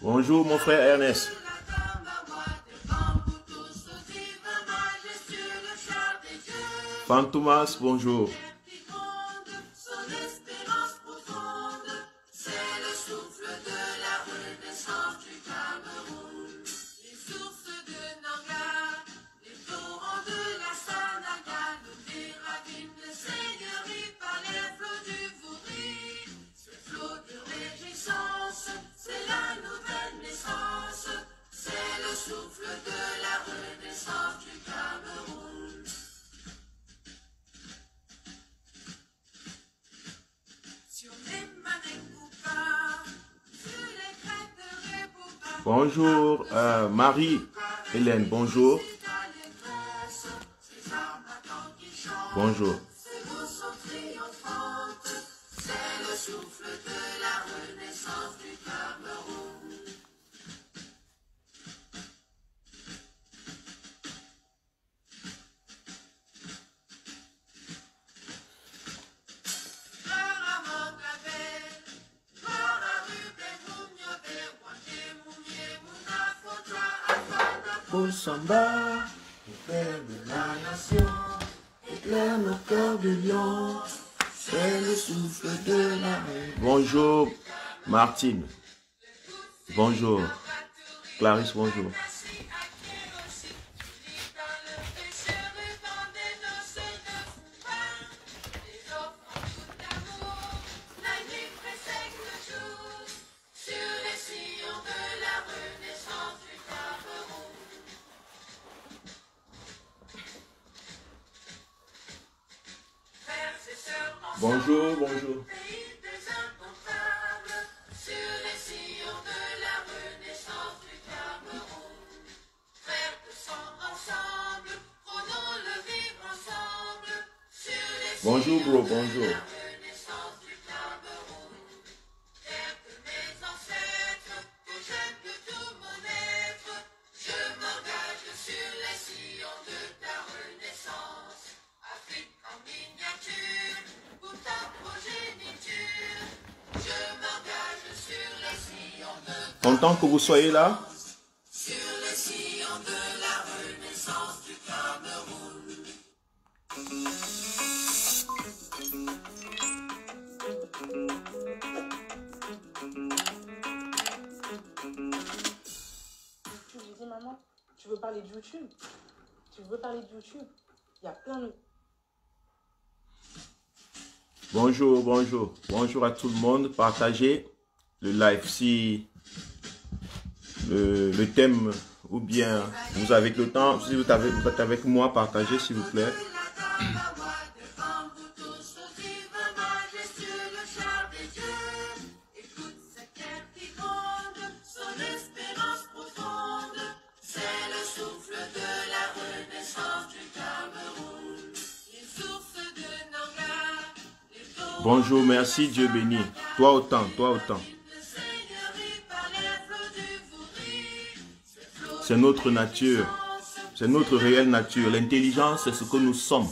Bonjour mon frère Ernest. Fantomas, bonjour. Bonjour Marie-Hélène, bonjour. Bonjour. Samba, père de la nation, éclaire nos cœurs de lion, c'est le souffle de la rue. Bonjour Martine. Bonjour. Clarisse, bonjour. Bonjour, bonjour. Bonjour, bro, bonjour. Content que vous soyez là. Je lui dis, maman, tu veux parler de YouTube? Tu veux parler de YouTube? Il y a plein de... Bonjour, bonjour. Bonjour à tout le monde. Partagez le live si le thème ou bien vous avez le temps. Si vous êtes avec moi, partagez s'il vous plaît. Bonjour, merci, Dieu béni. Toi autant, toi autant. C'est notre nature, c'est notre réelle nature. L'intelligence, c'est ce que nous sommes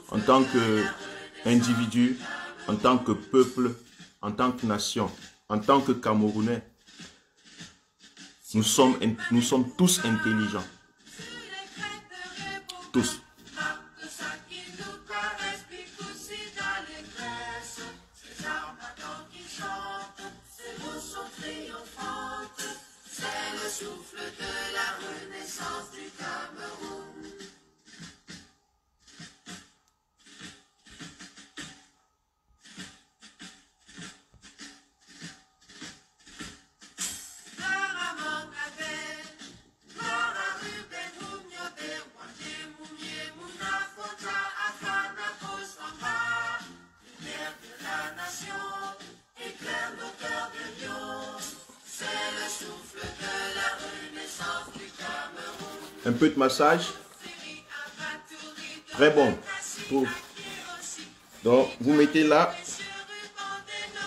en tant qu'individu, en tant que peuple, en tant que nation, en tant que Camerounais. Nous sommes tous intelligents. Tous. Un peu de massage. Très bon. Donc, vous mettez là,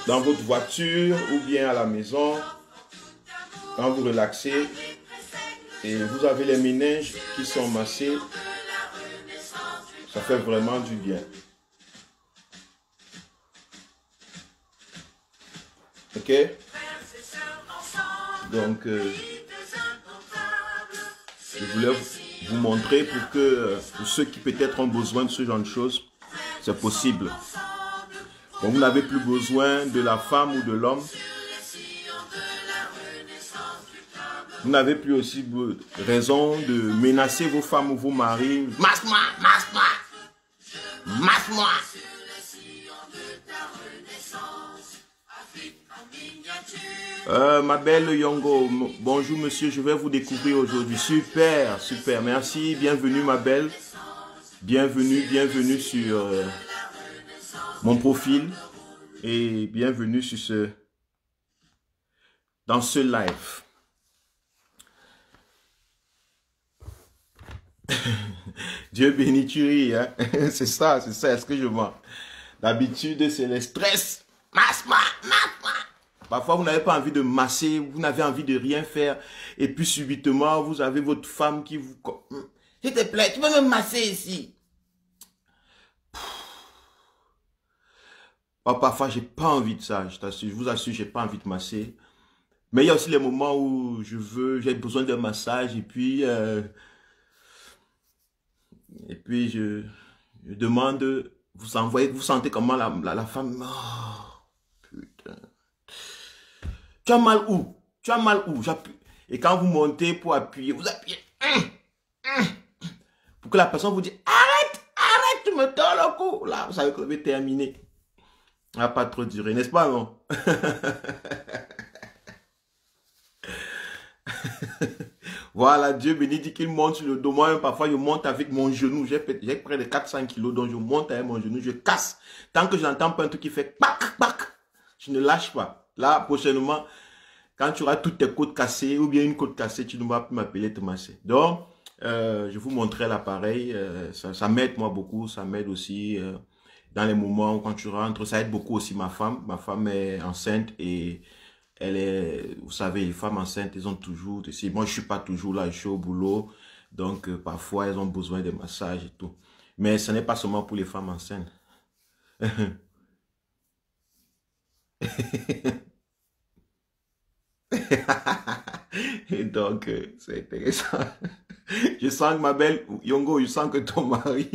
dans votre voiture ou bien à la maison, quand vous relaxez, et vous avez les méninges qui sont massés, ça fait vraiment du bien. Ok? Ok? Donc, je voulais vous montrer pour que pour ceux qui peut-être ont besoin de ce genre de choses, c'est possible. Donc, vous n'avez plus besoin de la femme ou de l'homme. Vous n'avez plus aussi raison de menacer vos femmes ou vos maris. Masse-moi, masse-moi, masse-moi. Ma belle Yongo, bonjour monsieur, je vais vous découvrir aujourd'hui. Super, super, merci, bienvenue ma belle. Bienvenue sur mon profil et bienvenue sur dans ce live. Dieu bénit, tu ris, hein? C'est ça, est-ce que je mens? D'habitude, c'est le stress. Masse-moi, masse-moi. Parfois, vous n'avez pas envie de masser, vous n'avez envie de rien faire. Et puis, subitement, vous avez votre femme qui vous... S'il te plaît, tu peux me masser ici. Parfois, j'ai pas envie de ça, je vous assure, j'ai pas envie de masser. Mais il y a aussi les moments où j'ai besoin d'un massage et puis je demande, vous sentez comment la femme... Oh, putain. Tu as mal où? Tu as mal où? J'appuie. Et quand vous montez pour appuyer, vous appuyez. Pour que la personne vous dise, arrête, tu me tords le cou. Là, vous savez que vous avez terminé. Ça n'a pas trop duré, n'est-ce pas, non? Voilà, Dieu bénit, dit qu'il monte sur le dos. Moi, parfois, je monte avec mon genou. J'ai près de 400 kilos, donc je monte avec mon genou, je casse. Tant que je n'entends pas un truc qui fait pac, pac, je ne lâche pas. Là, prochainement, quand tu auras toutes tes côtes cassées ou bien une côte cassée, tu ne vas plus m'appeler te masser. Donc, je vous montrerai l'appareil. Ça m'aide moi beaucoup. Ça m'aide aussi dans les moments où quand tu rentres. Ça aide beaucoup aussi ma femme. Ma femme est enceinte et elle est, vous savez, les femmes enceintes, elles ont toujours, moi je suis pas toujours là, je suis au boulot. Donc, parfois, elles ont besoin de massages et tout. Mais ce n'est pas seulement pour les femmes enceintes. Et donc, c'est intéressant. Je sens que ma belle Yongo, je sens que ton mari,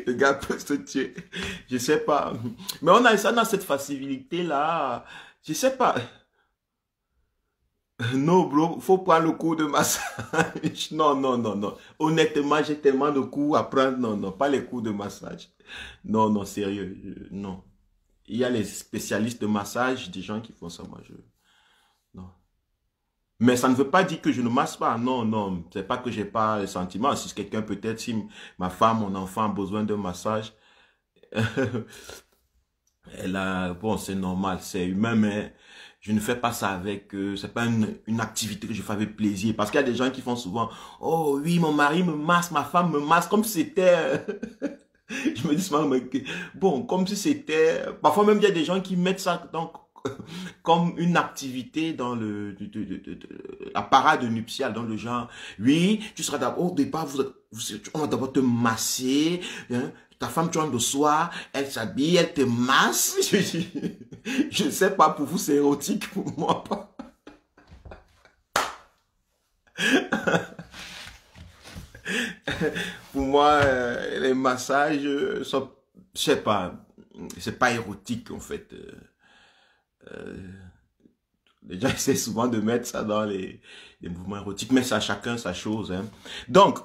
le gars peut se tuer. Je sais pas. Mais on a ça dans cette facilité-là. Je sais pas. Non, bro, faut prendre le cours de massage. Non, non, non, non. Honnêtement, j'ai tellement de cours à prendre. Non, non, pas les cours de massage. Non, non, sérieux. Non. Il y a les spécialistes de massage, des gens qui font ça, moi, non. Mais ça ne veut pas dire que je ne masse pas. Non, non. C'est pas que j'ai pas les sentiments. Si quelqu'un, peut-être, si ma femme, mon enfant a besoin d'un massage, elle a, bon, c'est normal, c'est humain, mais je ne fais pas ça avec, c'est pas une activité que je fais avec plaisir. Parce qu'il y a des gens qui font souvent, oh oui, mon mari me masse, ma femme me masse, comme si c'était... Je me dis souvent, bon, comme si c'était... Parfois même, il y a des gens qui mettent ça donc, comme une activité dans la parade nuptiale, dans le genre, oui, tu seras d'abord, au départ, on va d'abord te masser, hein, ta femme, tu rentres le soir, elle s'habille, elle te masse. Je ne sais pas, pour vous, c'est érotique, pour moi, pas. Pour moi, les massages, je sais pas, c'est pas érotique en fait. Les gens essaient souvent de mettre ça dans les mouvements érotiques, mais ça, chacun sa chose. Hein. Donc,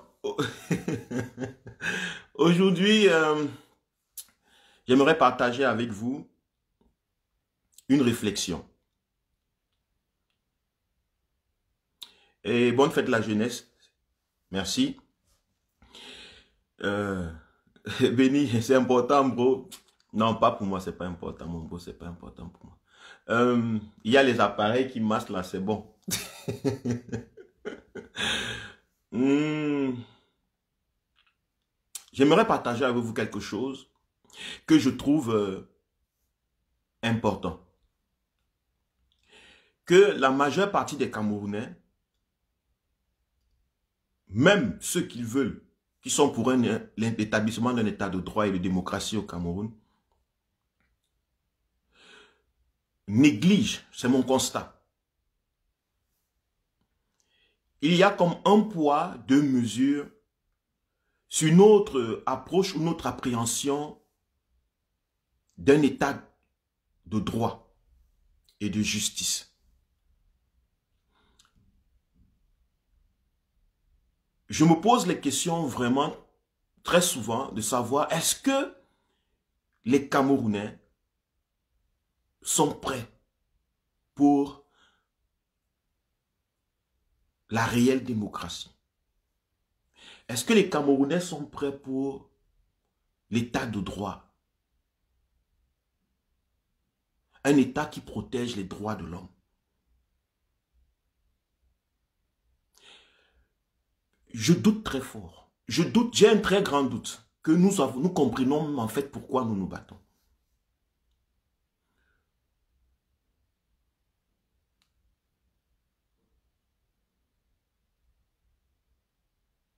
aujourd'hui, j'aimerais partager avec vous une réflexion. Et bonne fête de la jeunesse. Merci. Béni, c'est important, bro. Non, pas pour moi, c'est pas important, mon bro, c'est pas important pour moi. Il y a les appareils qui massent là, c'est bon. J'aimerais partager avec vous quelque chose que je trouve important. Que la majeure partie des Camerounais, même ceux qui veulent, qui sont pour l'établissement d'un état de droit et de démocratie au Cameroun, néglige, c'est mon constat. Il y a comme un poids, deux mesures sur notre approche ou notre appréhension d'un état de droit et de justice. Je me pose les questions vraiment très souvent de savoir est-ce que les Camerounais sont prêts pour la réelle démocratie? Est-ce que les Camerounais sont prêts pour l'état de droit? Un état qui protège les droits de l'homme. Je doute très fort. Je doute, j'ai un très grand doute que nous comprenons en fait pourquoi nous nous battons.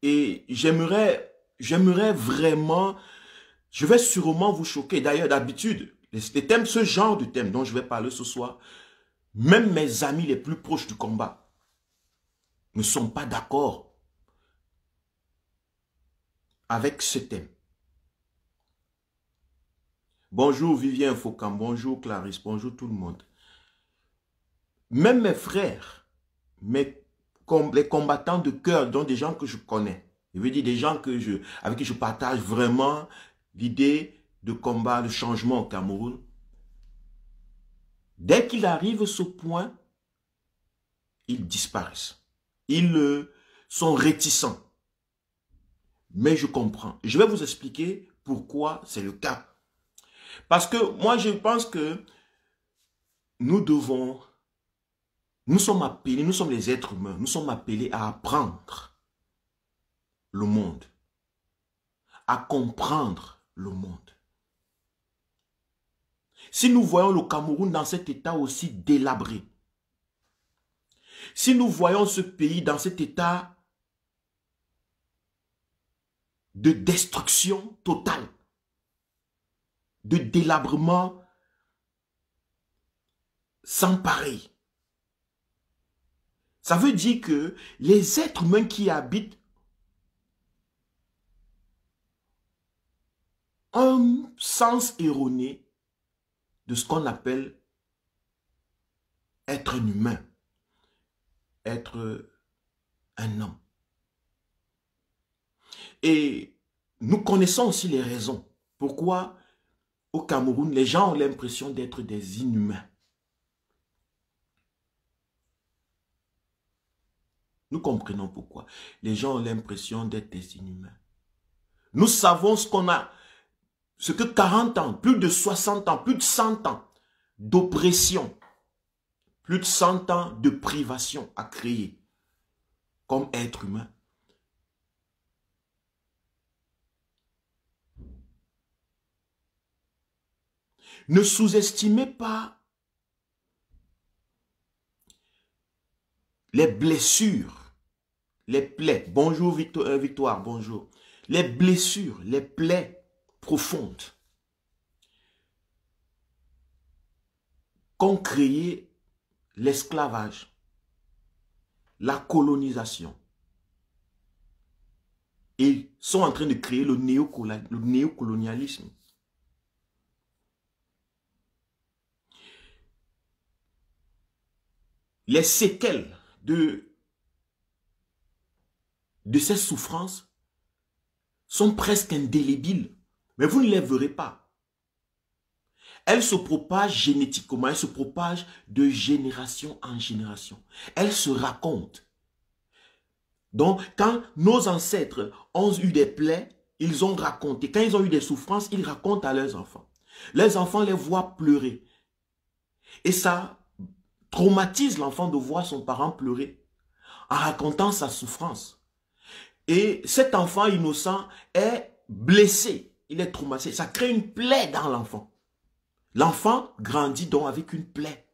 Et j'aimerais vraiment, je vais sûrement vous choquer. D'ailleurs, d'habitude, les thèmes, ce genre de thème dont je vais parler ce soir, même mes amis les plus proches du combat ne sont pas d'accord avec ce thème. Bonjour Vivien Faucam, bonjour Clarisse, bonjour tout le monde. Même mes frères, les combattants de cœur, dont des gens que je connais, je veux dire des gens avec qui je partage vraiment l'idée de combat, de changement au Cameroun, dès qu'il arrive à ce point, ils disparaissent. Ils sont réticents. Mais je comprends. Je vais vous expliquer pourquoi c'est le cas. Parce que moi, je pense que nous sommes appelés, nous sommes les êtres humains, nous sommes appelés à apprendre le monde, à comprendre le monde. Si nous voyons le Cameroun dans cet état aussi délabré, si nous voyons ce pays dans cet état de destruction totale, de délabrement sans pareil, ça veut dire que les êtres humains qui habitent un sens erroné de ce qu'on appelle être un humain, être un homme. Et nous connaissons aussi les raisons pourquoi au Cameroun, les gens ont l'impression d'être des inhumains. Nous comprenons pourquoi. Les gens ont l'impression d'être des inhumains. Nous savons ce que 40 ans, plus de 60 ans, plus de 100 ans d'oppression, plus de 100 ans de privation a créé comme être humain. Ne sous-estimez pas les blessures, les plaies. Bonjour Victoire, bonjour. Les blessures, les plaies profondes qu'ont créé l'esclavage, la colonisation. Et sont en train de créer le néocolonialisme. Les séquelles de ces souffrances sont presque indélébiles, mais vous ne les verrez pas. Elles se propagent génétiquement, elles se propagent de génération en génération. Elles se racontent. Donc, quand nos ancêtres ont eu des plaies, ils ont raconté. Quand ils ont eu des souffrances, ils racontent à leurs enfants. Leurs enfants les voient pleurer. Et ça traumatise l'enfant de voir son parent pleurer en racontant sa souffrance. Et cet enfant innocent est blessé, il est traumatisé. Ça crée une plaie dans l'enfant. L'enfant grandit donc avec une plaie.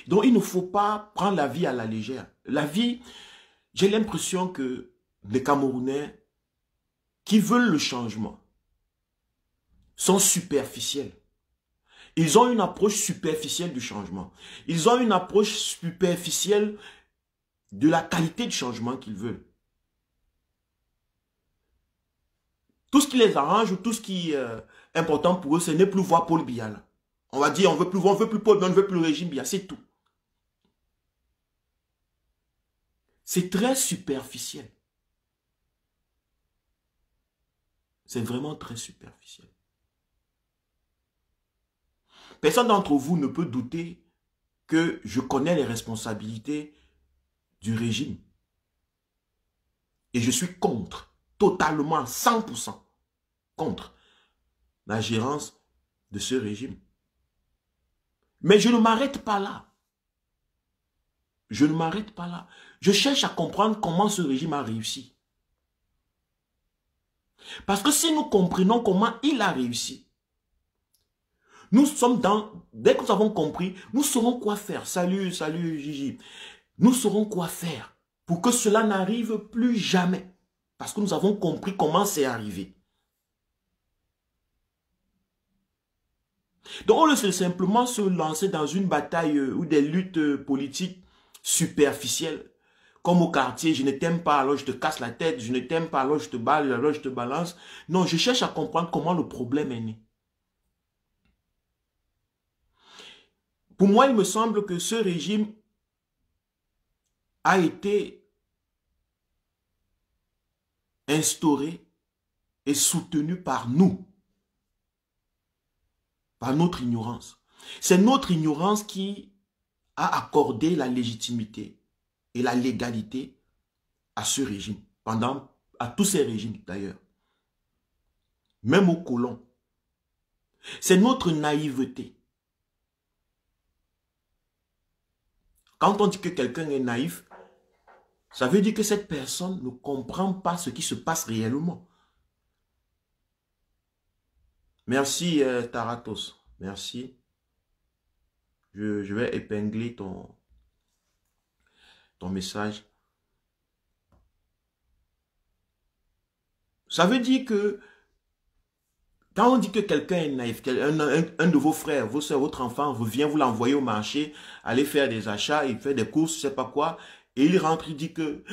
Donc, il ne faut pas prendre la vie à la légère. La vie, j'ai l'impression que les Camerounais qui veulent le changement sont superficiels. Ils ont une approche superficielle du changement. Ils ont une approche superficielle de la qualité de changement qu'ils veulent. Tout ce qui les arrange ou tout ce qui est important pour eux, ce n'est plus voir Paul Biya là. On va dire, on veut plus Paul Biya, on ne veut plus le régime Biya, c'est tout. C'est très superficiel. C'est vraiment très superficiel. Personne d'entre vous ne peut douter que je connais les responsabilités du régime. Et je suis contre, totalement, 100% contre la gérance de ce régime. Mais je ne m'arrête pas là. Je ne m'arrête pas là. Je cherche à comprendre comment ce régime a réussi. Parce que si nous comprenons comment il a réussi, nous sommes dans... Dès que nous avons compris, nous saurons quoi faire. Salut Gigi. Nous saurons quoi faire pour que cela n'arrive plus jamais. Parce que nous avons compris comment c'est arrivé. Donc on ne simplement se lancer dans une bataille ou des luttes politiques superficielles. Comme au quartier, je ne t'aime pas, alors je te casse la tête. Je ne t'aime pas, alors je te balle, alors je te balance. Non, je cherche à comprendre comment le problème est né. Pour moi, il me semble que ce régime a été instauré et soutenu par nous, par notre ignorance. C'est notre ignorance qui a accordé la légitimité et la légalité à ce régime, à tous ces régimes d'ailleurs, même aux colons. C'est notre naïveté. Quand on dit que quelqu'un est naïf, ça veut dire que cette personne ne comprend pas ce qui se passe réellement. Merci Taratos, merci. Je vais épingler ton message. Ça veut dire que quand on dit que quelqu'un est naïf, un de vos frères, vos soeurs, votre enfant, vous vient vous l'envoyer au marché, aller faire des achats, il fait des courses, je sais pas quoi, et il rentre, il dit que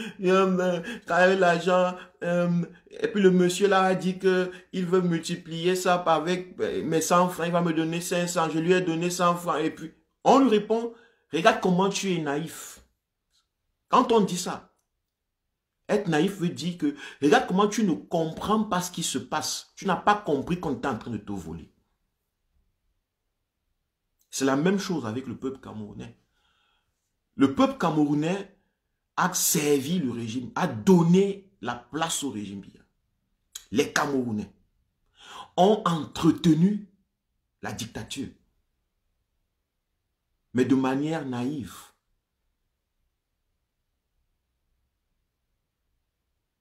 quand il a l'argent, et puis le monsieur là a dit que il veut multiplier ça avec mes 100 francs, il va me donner 500, je lui ai donné 100 francs, et puis on lui répond, regarde comment tu es naïf. Quand on dit ça, être naïf veut dire que, regarde comment tu ne comprends pas ce qui se passe. Tu n'as pas compris qu'on est en train de te voler. C'est la même chose avec le peuple camerounais. Le peuple camerounais a servi le régime, a donné la place au régime Biya. Les Camerounais ont entretenu la dictature, mais de manière naïve.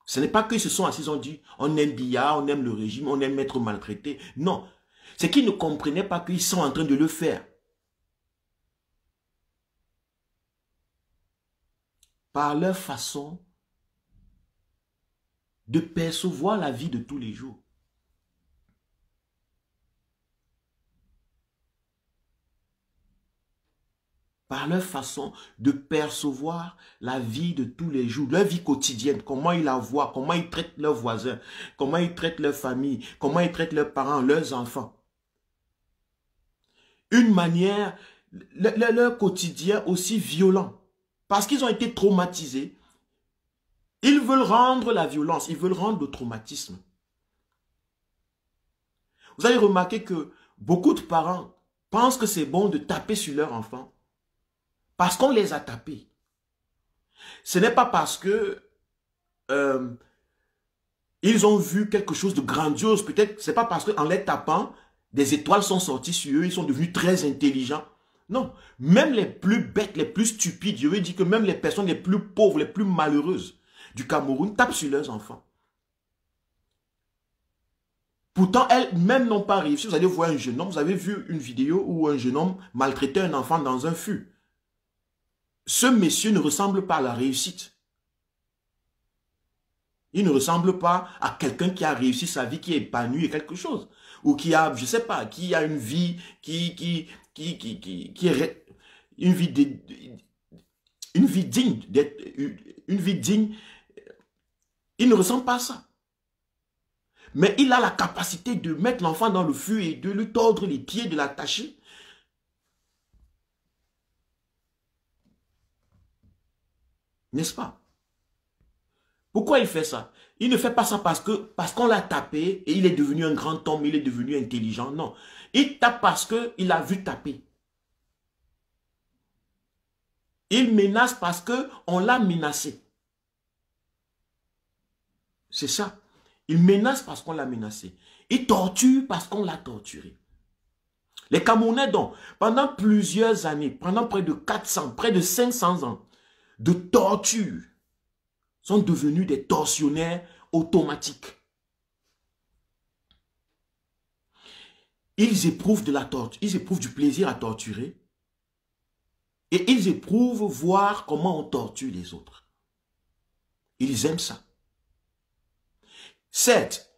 Ce n'est pas qu'ils se sont assis, ils ont dit, on aime Biya, on aime le régime, on aime être maltraité. Non, c'est qu'ils ne comprenaient pas qu'ils sont en train de le faire. Par leur façon de percevoir la vie de tous les jours. Par leur façon de percevoir la vie de tous les jours, leur vie quotidienne, comment ils la voient, comment ils traitent leurs voisins, comment ils traitent leur famille, comment ils traitent leurs parents, leurs enfants. Une manière, leur quotidien aussi violent, parce qu'ils ont été traumatisés. Ils veulent rendre la violence, ils veulent rendre le traumatisme. Vous allez remarquer que beaucoup de parents pensent que c'est bon de taper sur leurs enfants. Parce qu'on les a tapés. Ce n'est pas parce que ils ont vu quelque chose de grandiose. Peut-être, c'est pas parce qu'en les tapant, des étoiles sont sorties sur eux, ils sont devenus très intelligents. Non, même les plus bêtes, les plus stupides, je veux dire que même les personnes les plus pauvres, les plus malheureuses du Cameroun tapent sur leurs enfants. Pourtant, elles-mêmes n'ont pas réussi. Vous allez voir un jeune homme, vous avez vu une vidéo où un jeune homme maltraitait un enfant dans un fût. ce monsieur ne ressemble pas à la réussite. Il ne ressemble pas à quelqu'un qui a réussi sa vie, qui est épanoui et quelque chose. Ou qui a, je sais pas, qui a une vie qui est une vie digne, une vie digne. Il ne ressemble pas à ça. Mais il a la capacité de mettre l'enfant dans le feu et de lui tordre les pieds, de l'attacher. N'est-ce pas? Pourquoi il fait ça? Il ne fait pas ça parce qu'on l'a tapé et il est devenu un grand homme, il est devenu intelligent. Non. Il tape parce qu'il a vu taper. Il menace parce qu'on l'a menacé. C'est ça. Il menace parce qu'on l'a menacé. Il torture parce qu'on l'a torturé. Les Camerounais, donc, pendant plusieurs années, pendant près de 400, près de 500 ans de torture, sont devenus des tortionnaires automatiques. Ils éprouvent de la torture, ils éprouvent du plaisir à torturer et ils éprouvent voir comment on torture les autres. Ils aiment ça. Certes,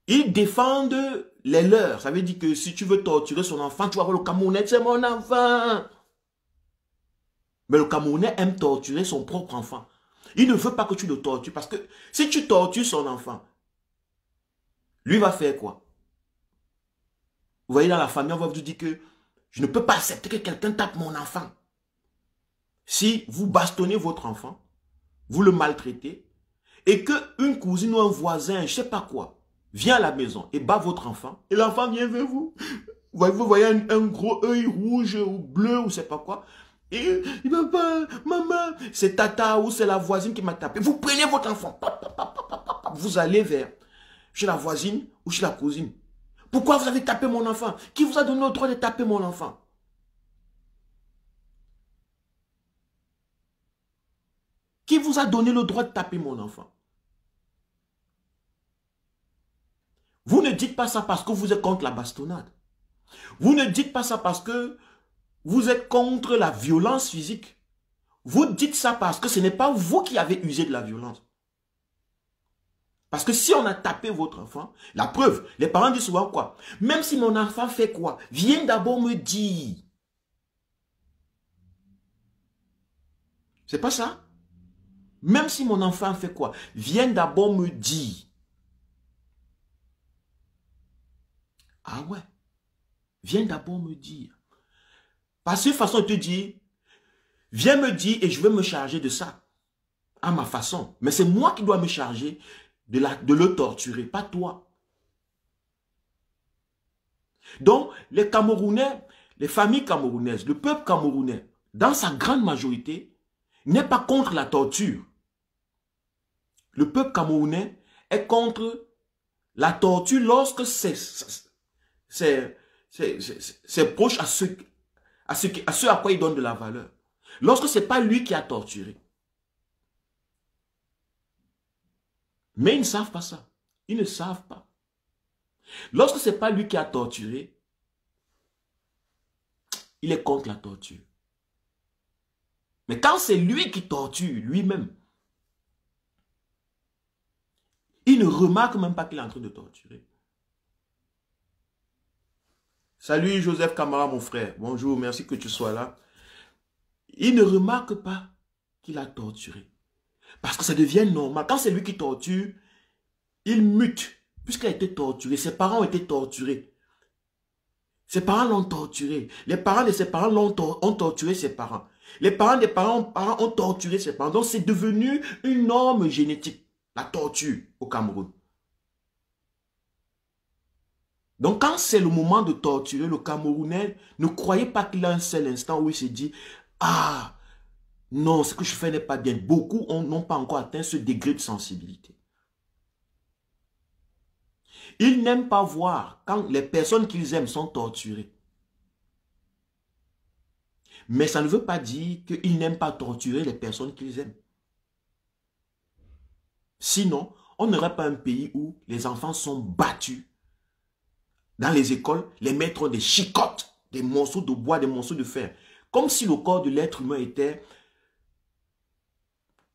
ils défendent les leurs. Ça veut dire que si tu veux torturer son enfant, tu vas voir le Camerounais, c'est mon enfant. Mais le Camerounais aime torturer son propre enfant. Il ne veut pas que tu le tortures parce que si tu tortures son enfant, lui va faire quoi? Vous voyez, dans la famille, on va vous dire que je ne peux pas accepter que quelqu'un tape mon enfant. Si vous bastonnez votre enfant, vous le maltraitez, et qu'une cousine ou un voisin, je ne sais pas quoi, vient à la maison et bat votre enfant, et l'enfant vient vers vous. Vous voyez un gros œil rouge ou bleu ou je ne sais pas quoi, et il va pas, maman, c'est tata ou c'est la voisine qui m'a tapé. Vous prenez votre enfant, vous allez vers chez la voisine ou chez la cousine. Pourquoi vous avez tapé mon enfant? Qui vous a donné le droit de taper mon enfant? Qui vous a donné le droit de taper mon enfant? Vous ne dites pas ça parce que vous êtes contre la bastonnade. Vous ne dites pas ça parce que vous êtes contre la violence physique. Vous dites ça parce que ce n'est pas vous qui avez usé de la violence. Parce que si on a tapé votre enfant, la preuve, les parents disent souvent quoi? Même si mon enfant fait quoi? Viens d'abord me dire. C'est pas ça? Même si mon enfant fait quoi? Viens d'abord me dire. Ah ouais. Viens d'abord me dire. Parce que façon de te dire, viens me dire et je vais me charger de ça. À ma façon. Mais c'est moi qui dois me charger de le torturer, pas toi. Donc, les Camerounais, les familles camerounaises, le peuple camerounais, dans sa grande majorité, n'est pas contre la torture. Le peuple camerounais est contre la torture lorsque c'est proche à ceux à quoi il donne de la valeur. Lorsque ce n'est pas lui qui a torturé. Mais ils ne savent pas ça. Ils ne savent pas. Lorsque ce n'est pas lui qui a torturé, il est contre la torture. Mais quand c'est lui qui torture lui-même, il ne remarque même pas qu'il est en train de torturer. Salut Joseph Camara, mon frère. Bonjour, merci que tu sois là. Il ne remarque pas qu'il a torturé. Parce que ça devient normal. Quand c'est lui qui torture, il mute. Puisqu'il a été torturé, ses parents ont été torturés. Ses parents l'ont torturé. Les parents de ses parents ont torturé ses parents. Les parents des parents ont torturé ses parents. Donc c'est devenu une norme génétique, la torture au Cameroun. Donc quand c'est le moment de torturer, le Camerounais, ne croyez pas qu'il a un seul instant où il se dit « Ah, non, ce que je fais n'est pas bien. » Beaucoup n'ont pas encore atteint ce degré de sensibilité. Ils n'aiment pas voir quand les personnes qu'ils aiment sont torturées. Mais ça ne veut pas dire qu'ils n'aiment pas torturer les personnes qu'ils aiment. Sinon, on n'aurait pas un pays où les enfants sont battus. Dans les écoles, les maîtres ont des chicottes, des morceaux de bois, des morceaux de fer. Comme si le corps de l'être humain était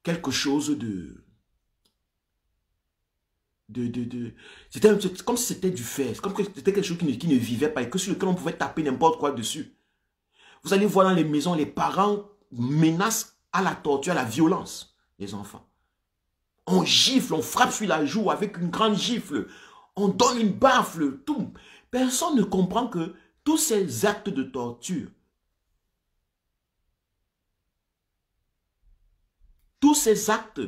quelque chose c'était comme si c'était du fer, comme si c'était quelque chose qui ne vivait pas et que sur lequel on pouvait taper n'importe quoi dessus. Vous allez voir dans les maisons, les parents menacent à la torture, à la violence, les enfants. On gifle, on frappe sur la joue avec une grande gifle, on donne une baffle, tout. Personne ne comprend que tous ces actes de torture, tous ces actes,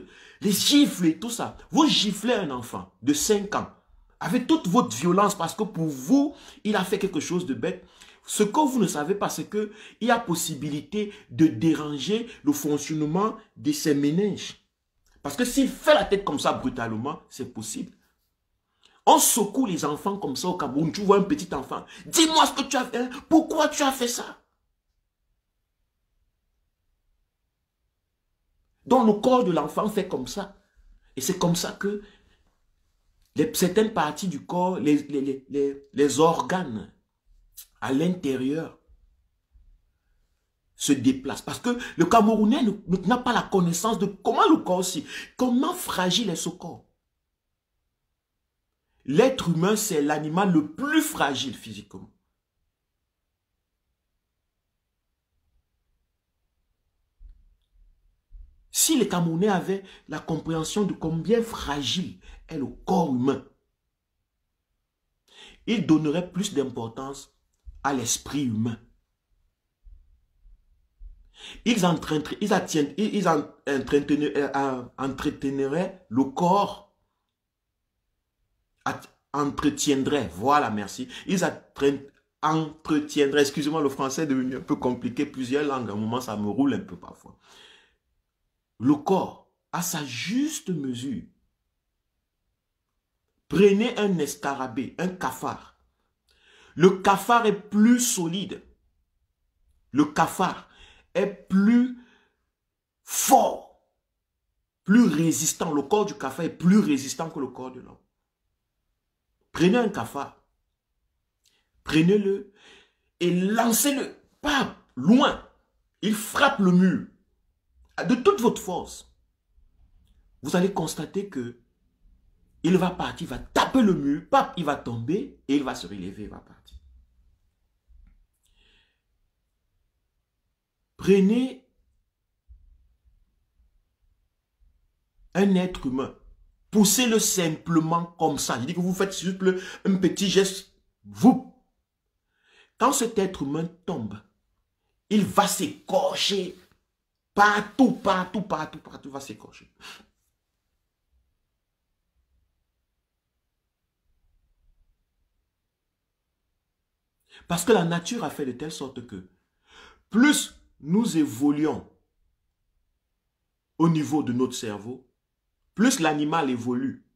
les gifles et tout ça, vous giflez un enfant de 5 ans avec toute votre violence parce que pour vous, il a fait quelque chose de bête. Ce que vous ne savez pas, c'est qu'il y a possibilité de déranger le fonctionnement de ses méninges. Parce que s'il fait la tête comme ça brutalement, c'est possible. On secoue les enfants comme ça au Cameroun. Tu vois un petit enfant. Dis-moi ce que tu as fait. Pourquoi tu as fait ça? Donc le corps de l'enfant fait comme ça. Et c'est comme ça que certaines parties du corps, les organes à l'intérieur se déplacent. Parce que le Camerounais n'a pas la connaissance de comment le corps aussi, comment fragile est ce corps. L'être humain, c'est l'animal le plus fragile physiquement. Si les Camerounais avaient la compréhension de combien fragile est le corps humain, ils donneraient plus d'importance à l'esprit humain. Ils entreteniraient le corps, entretiendraient, voilà, merci. Ils entretiendraient, excusez-moi, le français est devenu un peu compliqué, plusieurs langues, à un moment ça me roule un peu parfois. Le corps, à sa juste mesure. Prenez un escarabée, un cafard. Le cafard est plus solide. Le cafard est plus fort, plus résistant. Le corps du cafard est plus résistant que le corps de l'homme. Prenez un cafard, prenez-le et lancez-le, pas loin. Il frappe le mur de toute votre force. Vous allez constater que il va partir, il va taper le mur, pap, il va tomber et il va se relever, il va partir. Prenez un être humain, poussez-le simplement comme ça. Je dis que vous faites juste un petit geste, vous. Quand cet être humain tombe, il va s'écorcher partout, partout, partout, partout, il va s'écorcher. Parce que la nature a fait de telle sorte que plus nous évoluons au niveau de notre cerveau, plus l'animal évolue,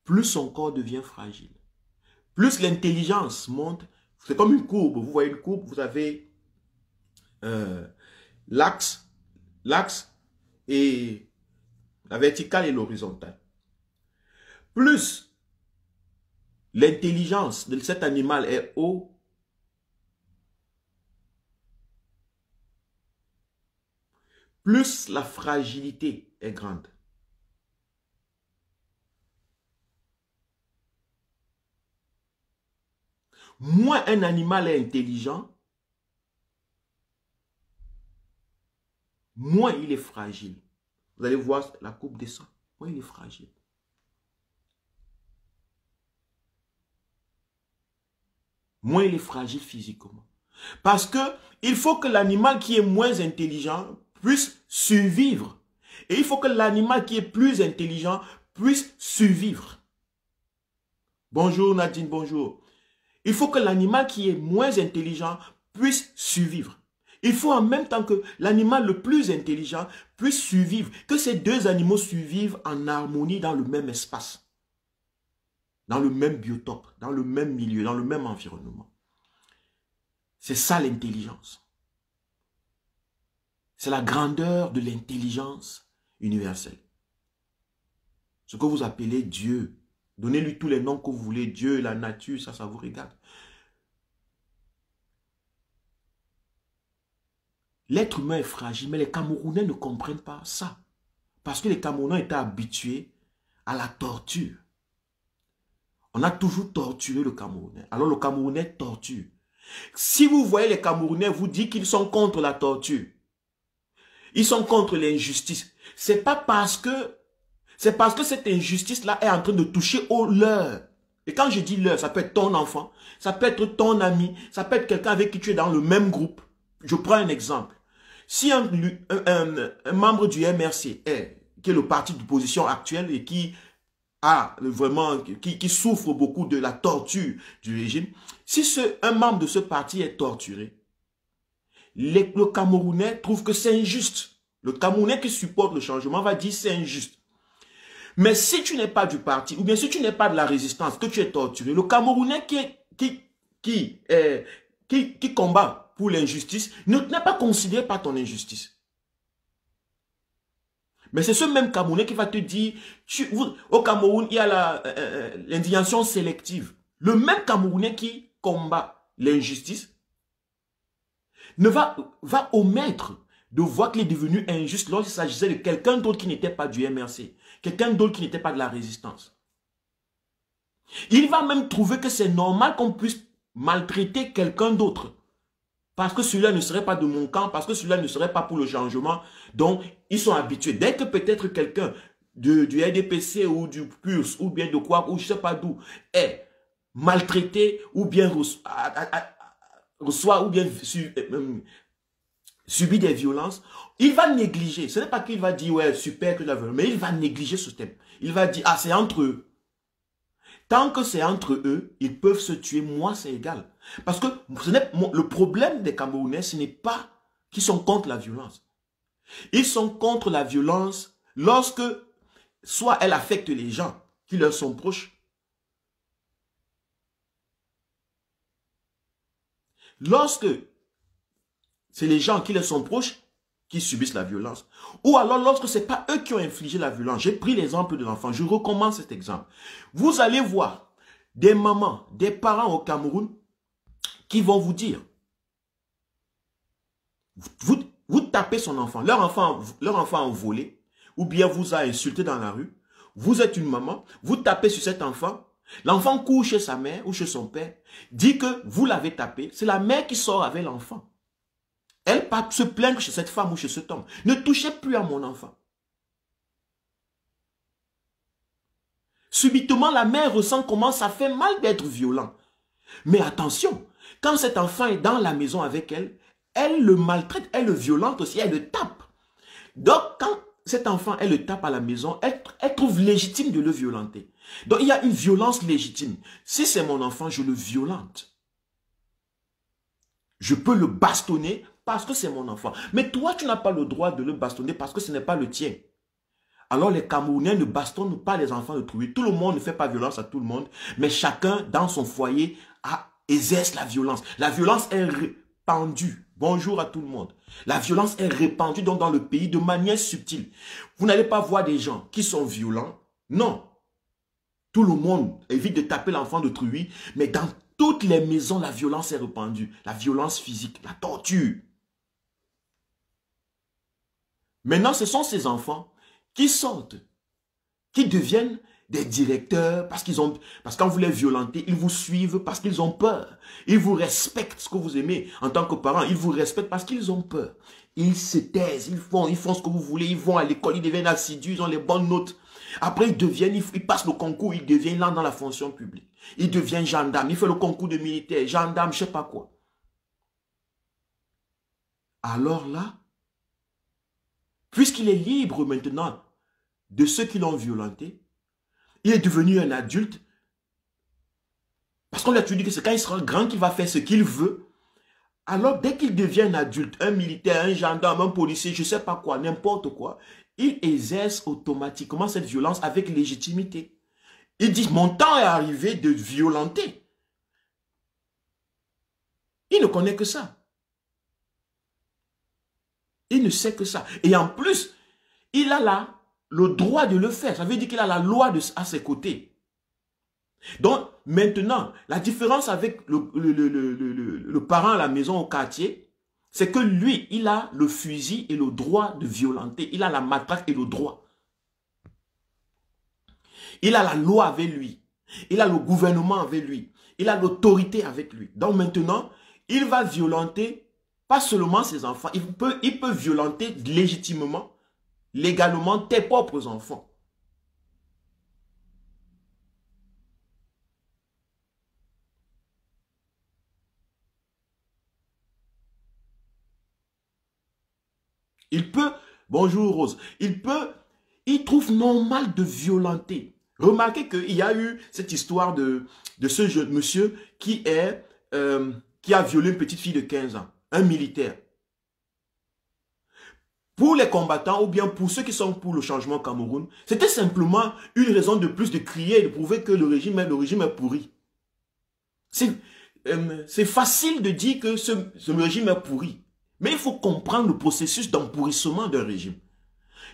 plus son corps devient fragile. Plus l'intelligence monte, c'est comme une courbe. Vous voyez une courbe, vous avez l'axe et la verticale et l'horizontale. Plus l'intelligence de cet animal est haut, plus la fragilité est grande. Moins un animal est intelligent, moins il est fragile. Vous allez voir, la courbe descend. Moins il est fragile. Moins il est fragile physiquement. Parce que il faut que l'animal qui est moins intelligent puisse survivre. Et il faut que l'animal qui est plus intelligent puisse survivre. Bonjour Nadine, bonjour. Il faut que l'animal qui est moins intelligent puisse survivre. Il faut en même temps que l'animal le plus intelligent puisse survivre. Que ces deux animaux survivent en harmonie dans le même espace. Dans le même biotope, dans le même milieu, dans le même environnement. C'est ça l'intelligence. C'est la grandeur de l'intelligence universelle. Ce que vous appelez Dieu. Donnez-lui tous les noms que vous voulez. Dieu, la nature, ça vous regarde. L'être humain est fragile, mais les Camerounais ne comprennent pas ça. Parce que les Camerounais étaient habitués à la torture. On a toujours torturé le Camerounais. Alors le Camerounais torture. Si vous voyez les Camerounais vous dire qu'ils sont contre la torture, ils sont contre l'injustice, c'est parce que cette injustice-là est en train de toucher au leur. Et quand je dis leur, ça peut être ton enfant, ça peut être ton ami, ça peut être quelqu'un avec qui tu es dans le même groupe. Je prends un exemple. Si un membre du MRC, qui est le parti d'opposition actuel et qui souffre beaucoup de la torture du régime, si un membre de ce parti est torturé, le Camerounais trouve que c'est injuste. Le Camerounais qui supporte le changement va dire c'est injuste. Mais si tu n'es pas du parti, ou bien si tu n'es pas de la résistance, que tu es torturé, le Camerounais qui combat pour l'injustice n'est pas considéré par ton injustice. Mais c'est ce même Camerounais qui va te dire, au Cameroun, il y a l'indignation sélective. Le même Camerounais qui combat l'injustice va omettre de voir qu'il est devenu injuste lorsqu'il s'agissait de quelqu'un d'autre qui n'était pas du MRC, quelqu'un d'autre qui n'était pas de la résistance. Il va même trouver que c'est normal qu'on puisse maltraiter quelqu'un d'autre. Parce que celui-là ne serait pas de mon camp, parce que celui-là ne serait pas pour le changement. Donc, ils sont habitués. Dès que peut-être quelqu'un du RDPC ou du PURS ou bien de quoi, ou je ne sais pas d'où, est maltraité ou bien reçoit ou bien subit des violences, il va négliger. Ce n'est pas qu'il va dire, ouais, super que la violence, mais il va négliger ce thème. Il va dire, ah, c'est entre eux. Tant que c'est entre eux, ils peuvent se tuer, moi c'est égal. Parce que le problème des Camerounais, ce n'est pas qu'ils sont contre la violence. Ils sont contre la violence lorsque soit elle affecte les gens qui leur sont proches. Lorsque c'est les gens qui leur sont proches qui subissent la violence. Ou alors lorsque ce n'est pas eux qui ont infligé la violence. J'ai pris l'exemple de l'enfant. Je recommence cet exemple. Vous allez voir des mamans, des parents au Cameroun qui vont vous dire, vous tapez son enfant, leur enfant a volé, ou bien vous a insulté dans la rue, vous êtes une maman, vous tapez sur cet enfant, l'enfant court chez sa mère ou chez son père, dit que vous l'avez tapé, c'est la mère qui sort avec l'enfant. Elle part se plaindre chez cette femme ou chez cet homme. Ne touchez plus à mon enfant. Subitement, la mère ressent comment ça fait mal d'être violent. Mais attention, quand cet enfant est dans la maison avec elle, elle le maltraite, elle le violente aussi, elle le tape. Donc, quand cet enfant, elle le tape à la maison, elle trouve légitime de le violenter. Donc, il y a une violence légitime. Si c'est mon enfant, je le violente. Je peux le bastonner parce que c'est mon enfant. Mais toi, tu n'as pas le droit de le bastonner parce que ce n'est pas le tien. Alors les Camerounais ne bastonnent pas les enfants d'autrui. Tout le monde ne fait pas violence à tout le monde, mais chacun dans son foyer exerce la violence. La violence est répandue. Bonjour à tout le monde. La violence est répandue donc dans le pays de manière subtile. Vous n'allez pas voir des gens qui sont violents. Non. Tout le monde évite de taper l'enfant d'autrui, mais dans toutes les maisons, la violence est répandue. La violence physique, la torture. Maintenant, ce sont ces enfants qui sortent, qui deviennent des directeurs parce qu'on vous les violenter, ils vous suivent parce qu'ils ont peur. Ils vous respectent ce que vous aimez en tant que parents. Ils vous respectent parce qu'ils ont peur. Ils se taisent, ils font ce que vous voulez. Ils vont à l'école, ils deviennent assidus, ils ont les bonnes notes. Après, ils passent le concours, ils deviennent là dans la fonction publique. Ils deviennent gendarmes, ils font le concours de militaire, gendarme, je ne sais pas quoi. Alors là, puisqu'il est libre maintenant de ceux qui l'ont violenté, il est devenu un adulte. Parce qu'on lui a toujours dit que c'est quand il sera grand qu'il va faire ce qu'il veut. Alors, dès qu'il devient un adulte, un militaire, un gendarme, un policier, je ne sais pas quoi, n'importe quoi, il exerce automatiquement cette violence avec légitimité. Il dit, mon temps est arrivé de violenter. Il ne connaît que ça. Il ne sait que ça. Et en plus, il a là le droit de le faire. Ça veut dire qu'il a la loi à ses côtés. Donc, maintenant, la différence avec le parent à la maison, au quartier, c'est que lui, il a le fusil et le droit de violenter. Il a la matraque et le droit. Il a la loi avec lui. Il a le gouvernement avec lui. Il a l'autorité avec lui. Donc maintenant, il va violenter pas seulement ses enfants. Il peut violenter légitimement, légalement, tes propres enfants. Il peut, bonjour Rose, il trouve normal de violenter. Remarquez qu'il y a eu cette histoire de ce jeune monsieur qui a violé une petite fille de 15 ans, un militaire. Pour les combattants ou bien pour ceux qui sont pour le changement au Cameroun, c'était simplement une raison de plus de crier et de prouver que le régime est pourri. C'est facile de dire que ce régime est pourri. Mais il faut comprendre le processus d'empourrissement d'un régime.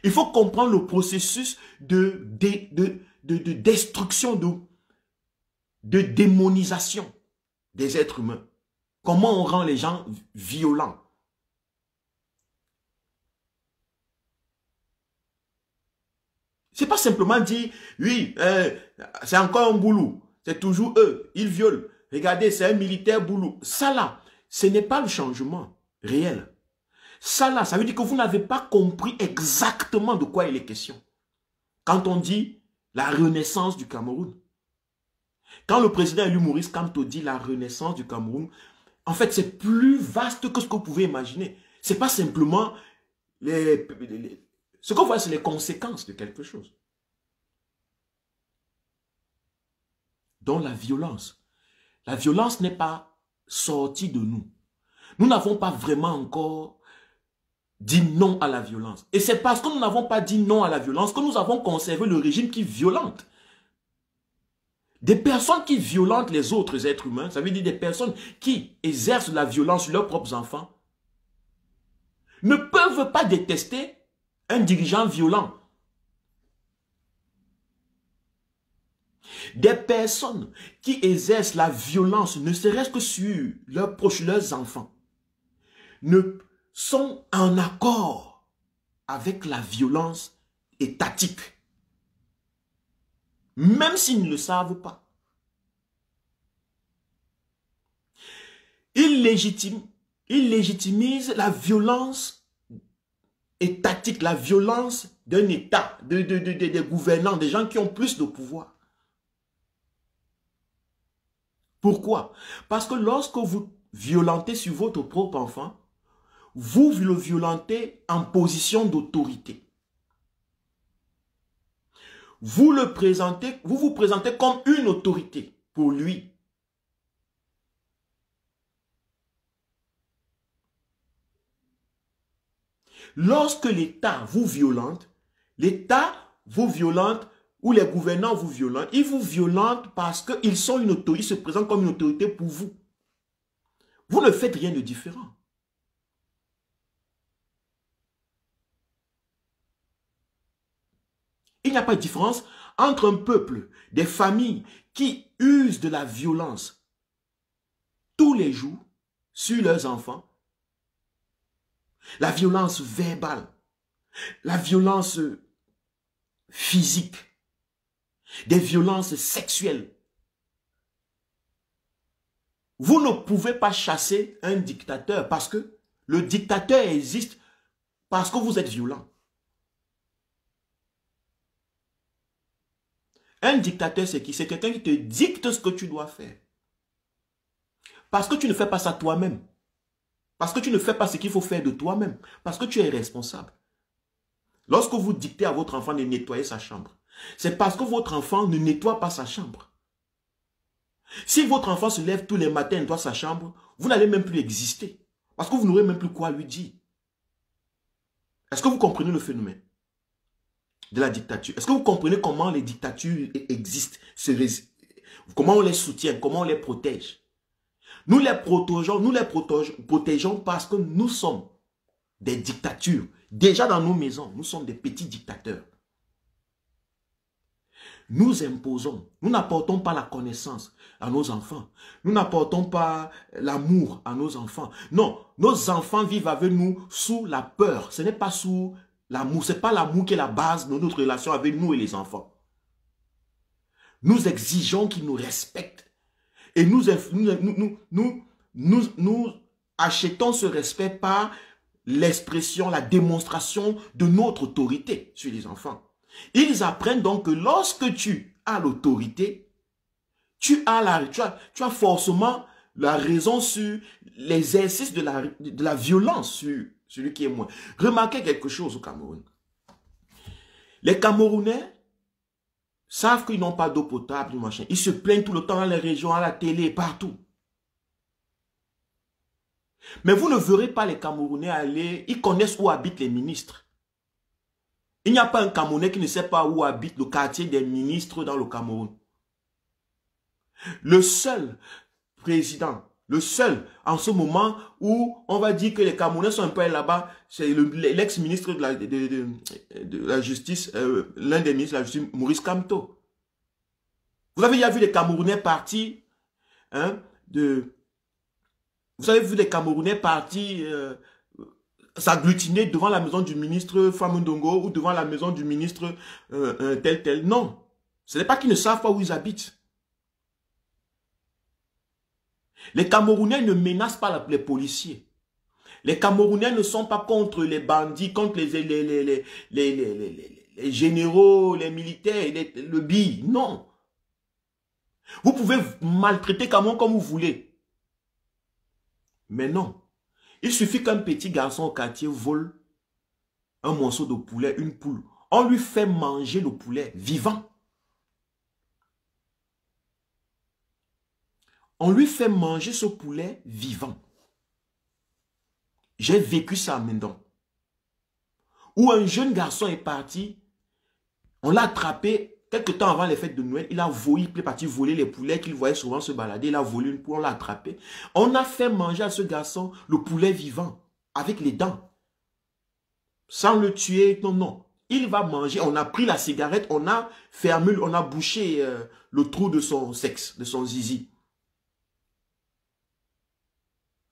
Il faut comprendre le processus de destruction, de démonisation des êtres humains. Comment on rend les gens violents. C'est pas simplement dire, oui, c'est encore un boulot. C'est toujours eux, ils violent. Regardez, c'est un militaire boulot. Ça là, ce n'est pas le changement réel. Ça là, ça veut dire que vous n'avez pas compris exactement de quoi il est question. Quand on dit la renaissance du Cameroun. Quand le président élu Maurice Kamto dit la renaissance du Cameroun, en fait, c'est plus vaste que ce que vous pouvez imaginer. Ce n'est pas simplement ce qu'on voit, c'est les conséquences de quelque chose. Donc la violence n'est pas sortie de nous. Nous n'avons pas vraiment encore dit non à la violence. Et c'est parce que nous n'avons pas dit non à la violence que nous avons conservé le régime qui violente. Des personnes qui violentent les autres êtres humains, ça veut dire des personnes qui exercent la violence sur leurs propres enfants, ne peuvent pas détester un dirigeant violent. Des personnes qui exercent la violence, ne serait-ce que sur leurs proches, leurs enfants, ne sont en accord avec la violence étatique. Même s'ils ne le savent pas. Ils légitimisent la violence étatique, la violence d'un État, des gouvernants, des gens qui ont plus de pouvoir. Pourquoi? Parce que lorsque vous violentez sur votre propre enfant, vous le violentez en position d'autorité. Vous vous présentez comme une autorité pour lui. Lorsque l'État vous violente, ou les gouvernants vous violentent, ils vous violentent parce qu'ils sont une autorité, ils se présentent comme une autorité pour vous. Vous ne faites rien de différent. Il n'y a pas de différence entre un peuple, des familles qui usent de la violence tous les jours sur leurs enfants, la violence verbale, la violence physique, des violences sexuelles. Vous ne pouvez pas chasser un dictateur parce que le dictateur existe parce que vous êtes violent. Un dictateur, c'est qui? C'est quelqu'un qui te dicte ce que tu dois faire. Parce que tu ne fais pas ça toi-même. Parce que tu ne fais pas ce qu'il faut faire de toi-même. Parce que tu es responsable. Lorsque vous dictez à votre enfant de nettoyer sa chambre, c'est parce que votre enfant ne nettoie pas sa chambre. Si votre enfant se lève tous les matins et nettoie sa chambre, vous n'allez même plus exister. Parce que vous n'aurez même plus quoi lui dire. Est-ce que vous comprenez le phénomène de la dictature? Est-ce que vous comprenez comment les dictatures existent, comment on les soutient, comment on les protège? Nous les protégeons parce que nous sommes des dictatures. Déjà dans nos maisons, nous sommes des petits dictateurs. nous imposons. Nous n'apportons pas la connaissance à nos enfants. Nous n'apportons pas l'amour à nos enfants. Non, nos enfants vivent avec nous sous la peur. Ce n'est pas sous l'amour. Ce n'est pas l'amour qui est la base de notre relation avec nous et les enfants. Nous exigeons qu'ils nous respectent. Et nous achetons ce respect par l'expression, la démonstration de notre autorité sur les enfants. Ils apprennent donc que lorsque tu as l'autorité, tu as forcément la raison sur l'exercice de la violence sur celui qui est moins. Remarquez quelque chose au Cameroun. Les Camerounais savent qu'ils n'ont pas d'eau potable, machin. Ils se plaignent tout le temps dans les régions, à la télé, partout. Mais vous ne verrez pas les Camerounais aller, ils connaissent où habitent les ministres. Il n'y a pas un Camerounais qui ne sait pas où habite le quartier des ministres dans le Cameroun. Le seul président, le seul en ce moment où on va dire que les Camerounais sont un peu là-bas, c'est l'ex-ministre de la Justice, l'un des ministres de la Justice, Maurice Kamto. Vous avez déjà vu les Camerounais partis, vous avez vu les Camerounais partis s'agglutiner devant la maison du ministre Famundongo ou devant la maison du ministre tel. Non, ce n'est pas qu'ils ne savent pas où ils habitent. Les Camerounais ne menacent pas les policiers. Les Camerounais ne sont pas contre les bandits, contre les généraux, les militaires, le BI. Non. Vous pouvez maltraiter Cameroun comme vous voulez. Mais non. Il suffit qu'un petit garçon au quartier vole un morceau de poulet, une poule. On lui fait manger le poulet vivant. On lui fait manger ce poulet vivant. J'ai vécu ça à Mendon. Où un jeune garçon est parti, on l'a attrapé quelques temps avant les fêtes de Noël. Il est parti voler les poulets qu'il voyait souvent se balader. Il a volé une poule, on l'a attrapé. On a fait manger à ce garçon le poulet vivant, avec les dents. Sans le tuer, non. Il va manger. On a pris la cigarette, on a fermé, on a bouché le trou de son sexe, de son zizi.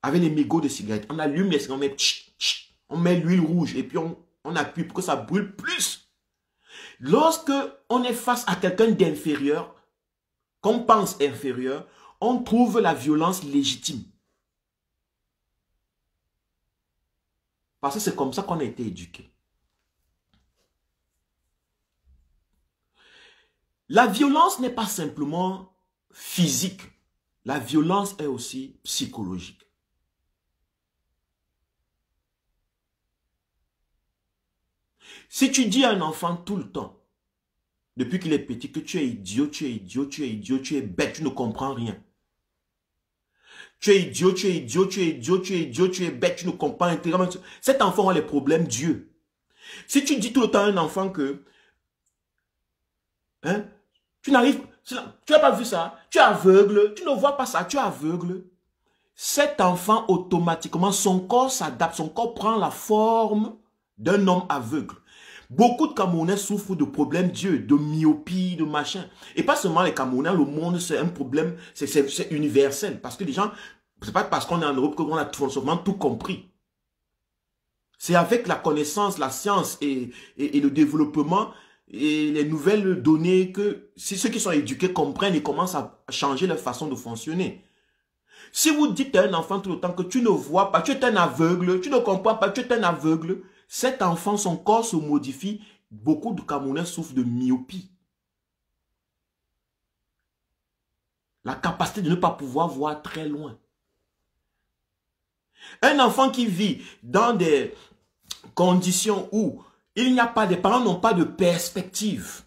Avec les mégots de cigarette. On allume les cigarettes, on met l'huile rouge et puis on appuie pour que ça brûle plus. Lorsque on est face à quelqu'un d'inférieur, qu'on pense inférieur, on trouve la violence légitime. Parce que c'est comme ça qu'on a été éduqué. La violence n'est pas simplement physique. La violence est aussi psychologique. Si tu dis à un enfant tout le temps, depuis qu'il est petit, que tu es idiot, tu es idiot, tu es idiot, tu es bête, tu ne comprends rien. Tu es idiot, tu es idiot, tu es idiot, tu es idiot, tu es bête, tu ne comprends rien. Cet enfant a les problèmes Dieu. Si tu dis tout le temps à un enfant que tu n'arrives, tu n'as pas vu ça, tu es aveugle, tu ne vois pas ça, tu es aveugle. Cet enfant, automatiquement, son corps s'adapte, son corps prend la forme d'un homme aveugle. Beaucoup de Camerounais souffrent de problèmes d'yeux, de myopie, de machin. Et pas seulement les Camerounais, le monde, c'est un problème, c'est universel. Parce que les gens, c'est pas parce qu'on est en Europe qu'on a forcément tout compris. C'est avec la connaissance, la science et le développement et les nouvelles données que ceux qui sont éduqués comprennent et commencent à changer leur façon de fonctionner. Si vous dites à un enfant tout le temps que tu ne vois pas, tu es un aveugle, tu ne comprends pas, tu es un aveugle, cet enfant, son corps se modifie. Beaucoup de Camerounais souffrent de myopie. La capacité de ne pas pouvoir voir très loin. Un enfant qui vit dans des conditions où il n'y a pas, les parents n'ont pas de perspective,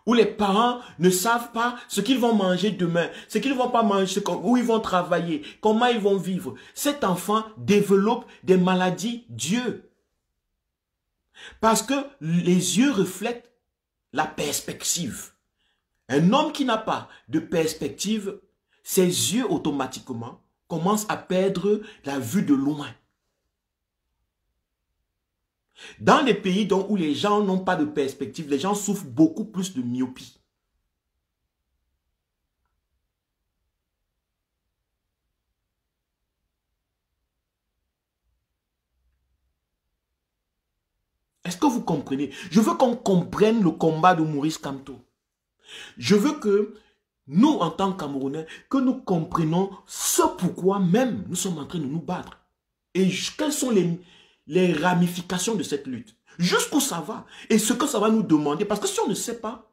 où les parents ne savent pas ce qu'ils vont manger demain, ce qu'ils ne vont pas manger, où ils vont travailler, comment ils vont vivre. Cet enfant développe des maladies d'yeux. Parce que les yeux reflètent la perspective. Un homme qui n'a pas de perspective, ses yeux automatiquement commencent à perdre la vue de loin. Dans les pays où les gens n'ont pas de perspective, les gens souffrent beaucoup plus de myopie. Est-ce que vous comprenez? Je veux qu'on comprenne le combat de Maurice Kamto. Je veux que nous, en tant que Camerounais, que nous comprenions ce pourquoi même nous sommes en train de nous battre. Et quelles sont les ramifications de cette lutte. Jusqu'où ça va. Et ce que ça va nous demander. Parce que si on ne sait pas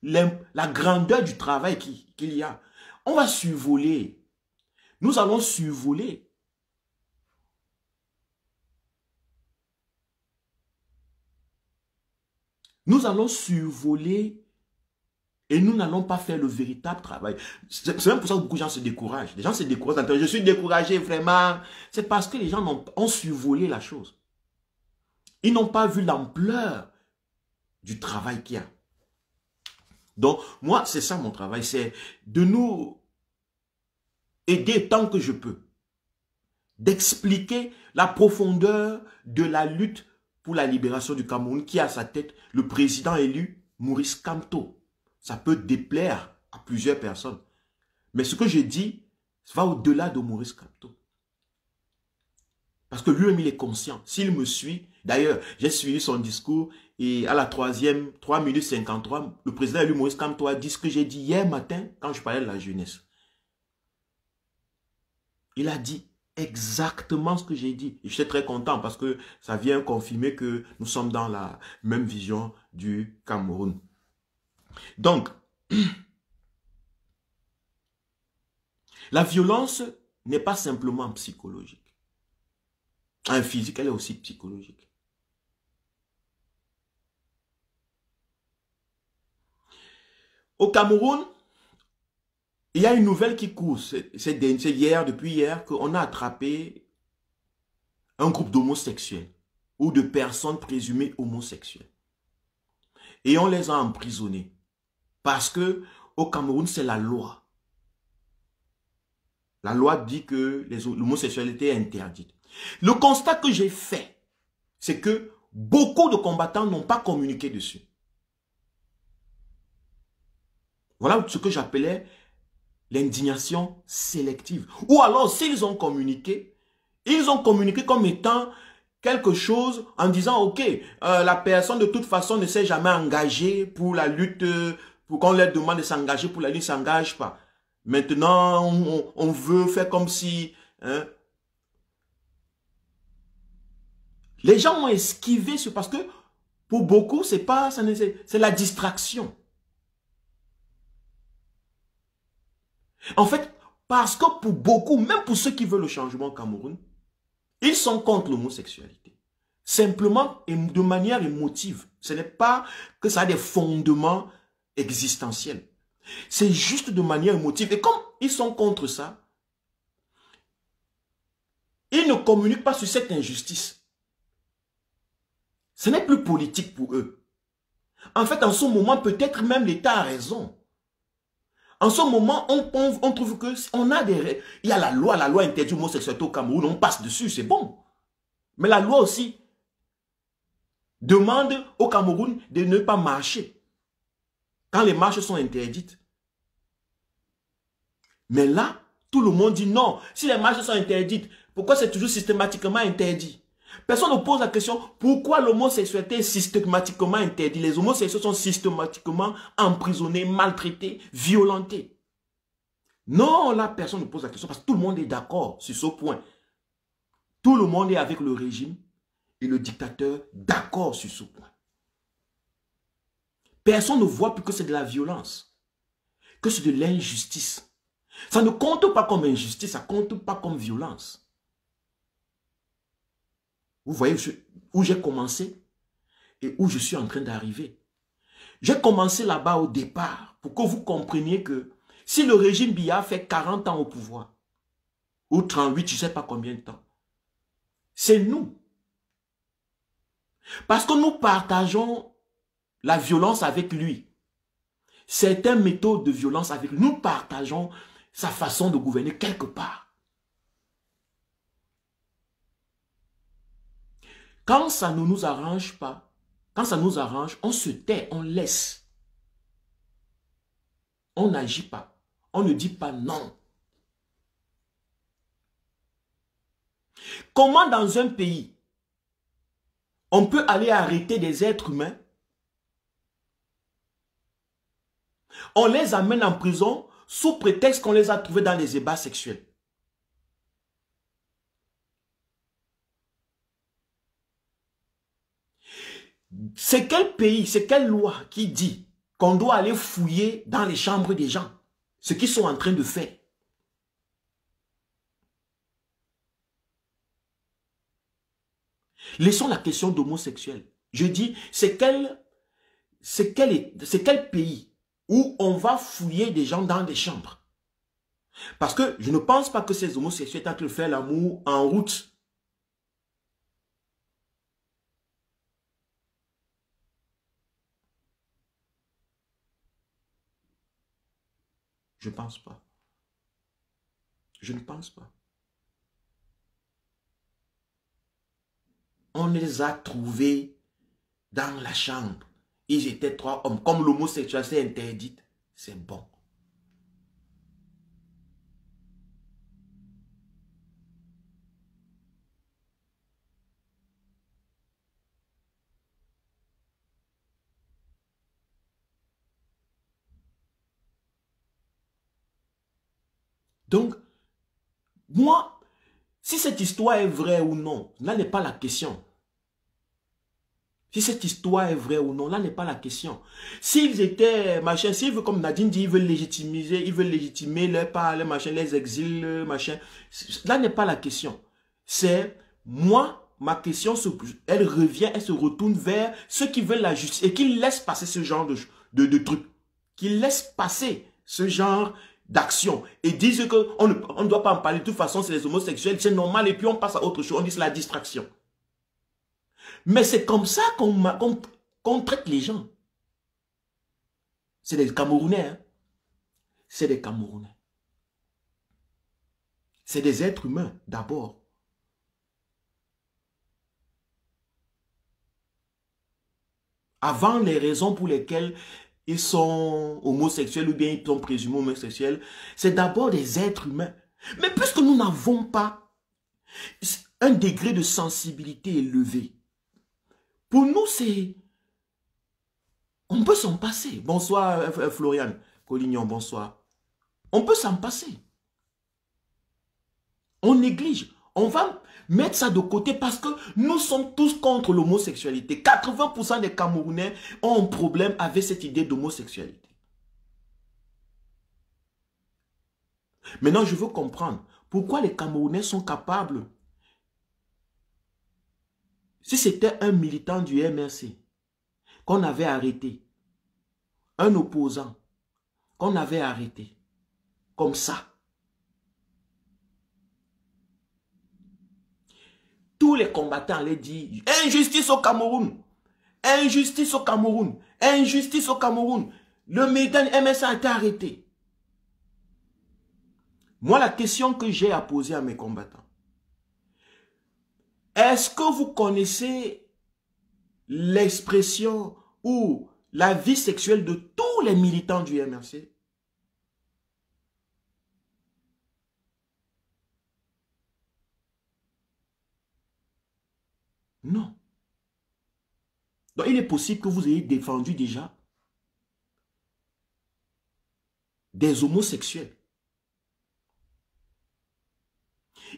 la grandeur du travail qu'il y a, on va survoler. Nous allons survoler. Nous allons survoler et nous n'allons pas faire le véritable travail. C'est même pour ça que beaucoup de gens se découragent. Les gens se découragent. Je suis découragé vraiment. C'est parce que les gens ont survolé la chose. Ils n'ont pas vu l'ampleur du travail qu'il y a. Donc, moi, c'est ça mon travail. C'est de nous aider tant que je peux. D'expliquer la profondeur de la lutte pour la libération du Cameroun qui a à sa tête le président élu Maurice Kamto. Ça peut déplaire à plusieurs personnes. Mais ce que j'ai dit va au-delà de Maurice Kamto. Parce que lui-même, il est conscient. S'il me suit, d'ailleurs, j'ai suivi son discours et à la 3 minutes 53, le président élu Maurice Kamto a dit ce que j'ai dit hier matin quand je parlais de la jeunesse. Il a dit exactement ce que j'ai dit. Et je suis très content parce que ça vient confirmer que nous sommes dans la même vision du Cameroun. Donc, la violence n'est pas simplement psychologique. En physique, elle est aussi psychologique. Au Cameroun, il y a une nouvelle qui court. C'est depuis hier, qu'on a attrapé un groupe d'homosexuels ou de personnes présumées homosexuelles. Et on les a emprisonnés. Parce que au Cameroun, c'est la loi. La loi dit que l'homosexualité est interdite. Le constat que j'ai fait, c'est que beaucoup de combattants n'ont pas communiqué dessus. Voilà ce que j'appelais l'indignation sélective. Ou alors, s'ils ont communiqué, ils ont communiqué comme étant quelque chose en disant, ok, la personne de toute façon ne s'est jamais engagée pour la lutte, pour qu'on leur demande de s'engager pour la lutte, ne s'engage pas. Maintenant, on veut faire comme si... Hein, les gens ont esquivé parce que pour beaucoup, c'est la distraction. En fait, parce que pour beaucoup, même pour ceux qui veulent le changement au Cameroun, ils sont contre l'homosexualité. Simplement et de manière émotive. Ce n'est pas que ça a des fondements existentiels. C'est juste de manière émotive. Et comme ils sont contre ça, ils ne communiquent pas sur cette injustice. Ce n'est plus politique pour eux. En fait, en ce moment, peut-être même l'État a raison. En ce moment, on trouve que on a des règles. Il y a la loi interdit l'homosexualité au Cameroun, on passe dessus, c'est bon. Mais la loi aussi demande au Cameroun de ne pas marcher quand les marches sont interdites. Mais là, tout le monde dit non. Si les marches sont interdites, pourquoi c'est toujours systématiquement interdit? Personne ne pose la question, pourquoi l'homosexualité est systématiquement interdite? Les homosexuels sont systématiquement emprisonnés, maltraités, violentés. Non, là, personne ne pose la question parce que tout le monde est d'accord sur ce point. Tout le monde est avec le régime et le dictateur d'accord sur ce point. Personne ne voit plus que c'est de la violence, que c'est de l'injustice. Ça ne compte pas comme injustice, ça ne compte pas comme violence. Vous voyez où j'ai commencé et où je suis en train d'arriver. J'ai commencé là-bas au départ pour que vous compreniez que si le régime Biya fait 40 ans au pouvoir, ou 38, je ne sais pas combien de temps, c'est nous. Parce que nous partageons la violence avec lui. Certaines méthodes de violence avec lui. Nous partageons sa façon de gouverner quelque part. Quand ça ne nous arrange pas, quand ça nous arrange, on se tait, on laisse. On n'agit pas. On ne dit pas non. Comment dans un pays, on peut aller arrêter des êtres humains? On les amène en prison sous prétexte qu'on les a trouvés dans les ébats sexuels. C'est quel pays, c'est quelle loi qui dit qu'on doit aller fouiller dans les chambres des gens? Ce qu'ils sont en train de faire. Laissons la question d'homosexuel. Je dis, c'est quel pays où on va fouiller des gens dans des chambres? Parce que je ne pense pas que ces homosexuels tentent de faire l'amour en route. Je ne pense pas. Je ne pense pas. On les a trouvés dans la chambre. Ils étaient 3 hommes. Comme l'homosexualité est interdite, c'est bon. Donc, moi, si cette histoire est vraie ou non, là n'est pas la question. Si cette histoire est vraie ou non, là n'est pas la question. S'ils étaient, machin, s'ils veulent, comme Nadine dit, ils veulent légitimer leur part, leur machin, les exils, machin, là n'est pas la question. C'est, moi, ma question, elle revient, elle se retourne vers ceux qui veulent la justice et qui laissent passer ce genre de trucs. Qui laissent passer ce genre d'action et disent qu'on ne doit pas en parler. De toute façon, c'est les homosexuels, c'est normal, et puis on passe à autre chose, on dit c'est la distraction. Mais c'est comme ça qu'on traite les gens. C'est des Camerounais. Hein? C'est des Camerounais. C'est des êtres humains, d'abord. Avant les raisons pour lesquelles ils sont homosexuels ou bien ils sont présumés homosexuels, c'est d'abord des êtres humains. Mais puisque nous n'avons pas un degré de sensibilité élevé, pour nous, c'est... On peut s'en passer. Bonsoir, Florian Collignon, bonsoir. On peut s'en passer. On néglige. On va mettre ça de côté parce que nous sommes tous contre l'homosexualité. 80% des Camerounais ont un problème avec cette idée d'homosexualité. Maintenant, je veux comprendre pourquoi les Camerounais sont capables. Si c'était un militant du MRC qu'on avait arrêté, un opposant qu'on avait arrêté, comme ça, tous les combattants allaient dire « Injustice au Cameroun! Injustice au Cameroun! Injustice au Cameroun! » Le militant du MRC a été arrêté. Moi, la question que j'ai à poser à mes combattants, est-ce que vous connaissez l'expression ou la vie sexuelle de tous les militants du MRC? Non. Donc, il est possible que vous ayez défendu déjà des homosexuels.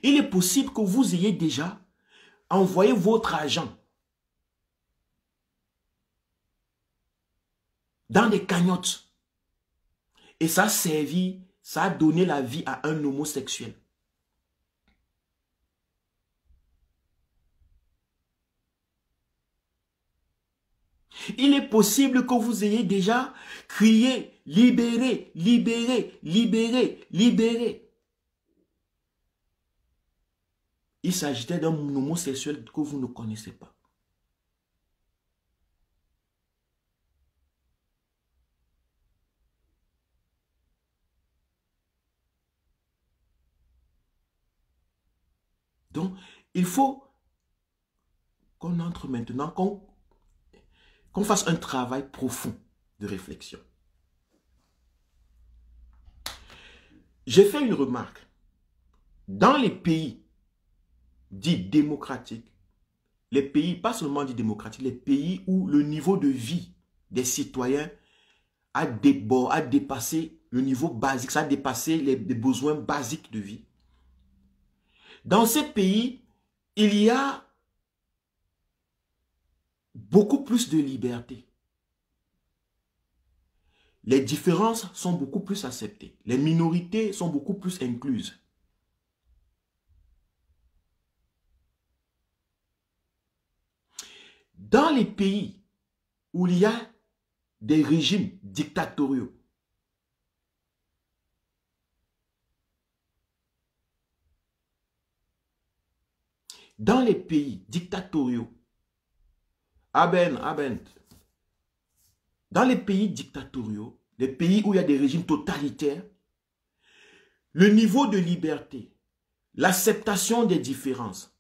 Il est possible que vous ayez déjà envoyé votre argent dans des cagnottes. Et ça a servi, ça a donné la vie à un homosexuel. Il est possible que vous ayez déjà crié « Libérez, libérez, libérez, libérez ». Il s'agitait d'un homosexuel que vous ne connaissez pas. Donc, il faut qu'on entre maintenant, qu'on fasse un travail profond de réflexion. J'ai fait une remarque. Dans les pays dits démocratiques, les pays, pas seulement dits démocratiques, les pays où le niveau de vie des citoyens a dépassé le niveau basique, ça a dépassé les besoins basiques de vie. Dans ces pays, il y a beaucoup plus de liberté. Les différences sont beaucoup plus acceptées. Les minorités sont beaucoup plus incluses. Dans les pays où il y a des régimes dictatoriaux, dans les pays dictatoriaux, dans les pays dictatoriaux, les pays où il y a des régimes totalitaires, le niveau de liberté, l'acceptation des différences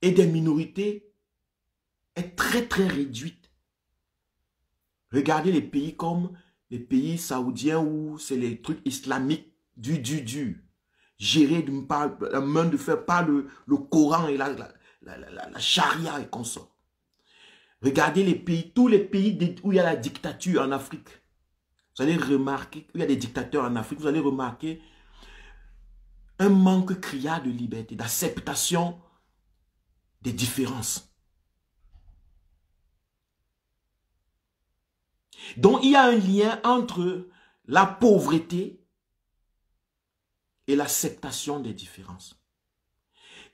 et des minorités est très très réduite. Regardez les pays comme les pays saoudiens où c'est les trucs islamiques du gérés par la main de fer, par le Coran et la charia et consorts. Regardez les pays, tous les pays où il y a la dictature en Afrique. Vous allez remarquer, où il y a des dictateurs en Afrique, vous allez remarquer un manque criard de liberté, d'acceptation des différences. Donc il y a un lien entre la pauvreté et l'acceptation des différences.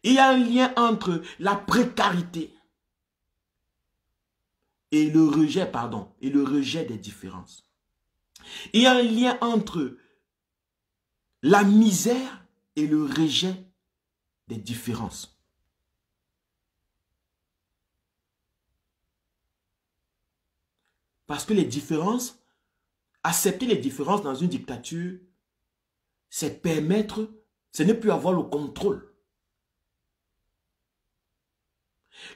Il y a un lien entre la précarité et le rejet des différences. Il y a un lien entre la misère et le rejet des différences. Parce que les différences, accepter les différences dans une dictature, c'est permettre, ce n'est plus avoir le contrôle.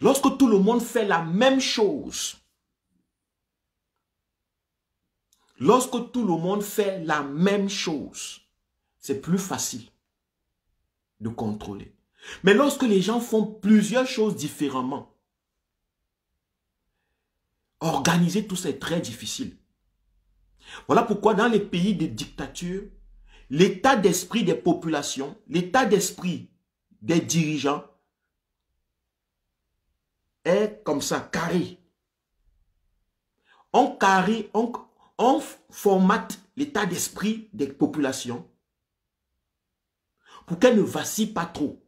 Lorsque tout le monde fait la même chose, c'est plus facile de contrôler. Mais lorsque les gens font plusieurs choses différemment, organiser tout ça est très difficile. Voilà pourquoi dans les pays de dictature, l'état d'esprit des populations, l'état d'esprit des dirigeants est comme ça, carré. On formate l'état d'esprit des populations pour qu'elles ne vacillent pas trop.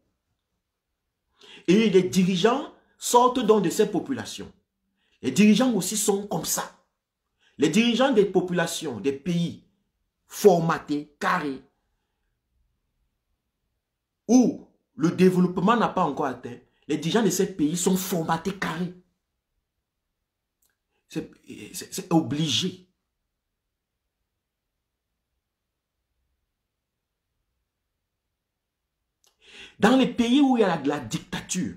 Et les dirigeants sortent donc de ces populations. Les dirigeants aussi sont comme ça. Les dirigeants des populations, des pays formatés, carrés, où le développement n'a pas encore atteint, les dirigeants de ces pays sont formatés carrés. C'est obligé. Dans les pays où il y a la dictature,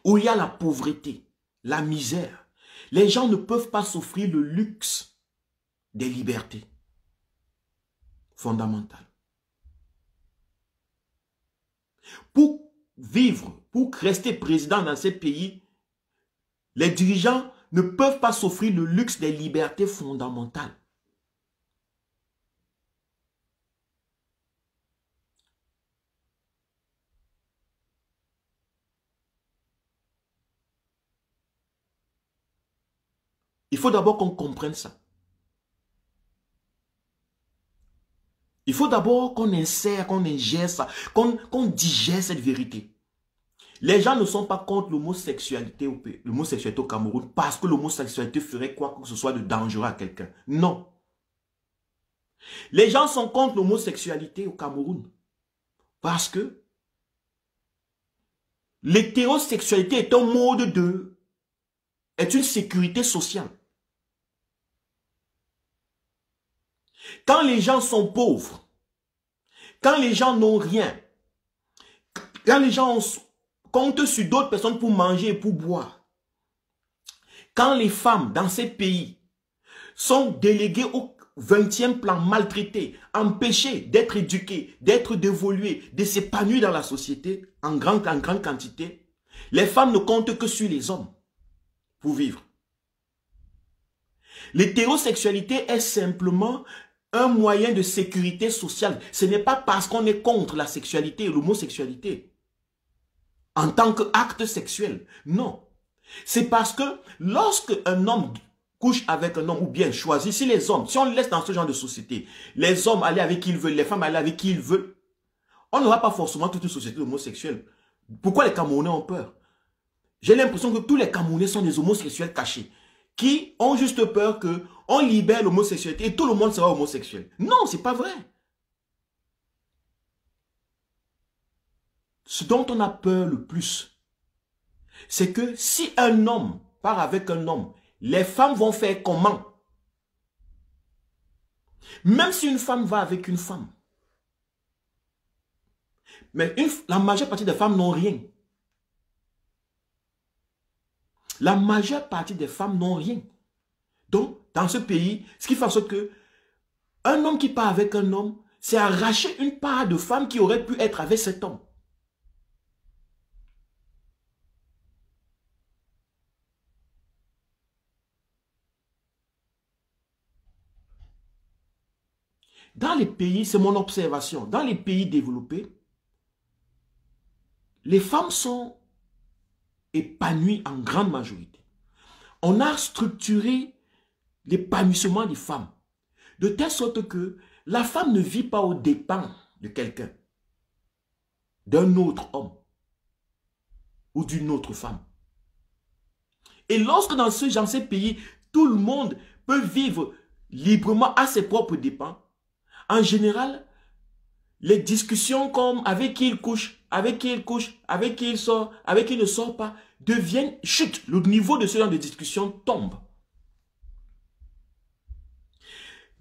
où il y a la pauvreté, la misère, les gens ne peuvent pas s'offrir le luxe des libertés fondamentales. Pour vivre, pour rester président dans ces pays, les dirigeants ne peuvent pas s'offrir le luxe des libertés fondamentales. Il faut d'abord qu'on comprenne ça. Il faut d'abord qu'on insère, qu'on ingère ça, qu'on digère cette vérité. Les gens ne sont pas contre l'homosexualité au Cameroun parce que l'homosexualité ferait quoi que ce soit de dangereux à quelqu'un. Non. Les gens sont contre l'homosexualité au Cameroun parce que l'hétérosexualité est un mode est une sécurité sociale. Quand les gens sont pauvres, quand les gens n'ont rien, quand les gens ont, comptent sur d'autres personnes pour manger et pour boire. Quand les femmes dans ces pays sont déléguées au 20e plan, maltraitées, empêchées d'être éduquées, d'être d'évoluer, de s'épanouir dans la société en grande quantité, les femmes ne comptent que sur les hommes pour vivre. L'hétérosexualité est simplement un moyen de sécurité sociale. Ce n'est pas parce qu'on est contre la sexualité et l'homosexualité en tant qu'acte sexuel. Non. C'est parce que lorsque un homme couche avec un homme ou bien choisit, si les hommes, si on laisse dans ce genre de société, les hommes aller avec qui ils veulent, les femmes aller avec qui ils veulent, on n'aura pas forcément toute une société homosexuelle. Pourquoi les Camerounais ont peur? J'ai l'impression que tous les Camerounais sont des homosexuels cachés, qui ont juste peur qu'on libère l'homosexualité et tout le monde sera homosexuel. Non, c'est pas vrai. Ce dont on a peur le plus, c'est que si un homme part avec un homme, les femmes vont faire comment? Même si une femme va avec une femme. Mais la majeure partie des femmes n'ont rien. La majeure partie des femmes n'ont rien. Donc, dans ce pays, ce qui fait en sorte que un homme qui part avec un homme, c'est arracher une part de femme qui aurait pu être avec cet homme. Dans les pays, c'est mon observation, dans les pays développés, les femmes sont épanouies en grande majorité. On a structuré l'épanouissement des femmes de telle sorte que la femme ne vit pas aux dépens de quelqu'un, d'un autre homme ou d'une autre femme. Et lorsque dans ces pays, tout le monde peut vivre librement à ses propres dépens, en général, les discussions comme avec qui il couche, avec qui il couche, avec qui il sort, avec qui il ne sort pas, deviennent chute. Le niveau de ce genre de discussion tombe.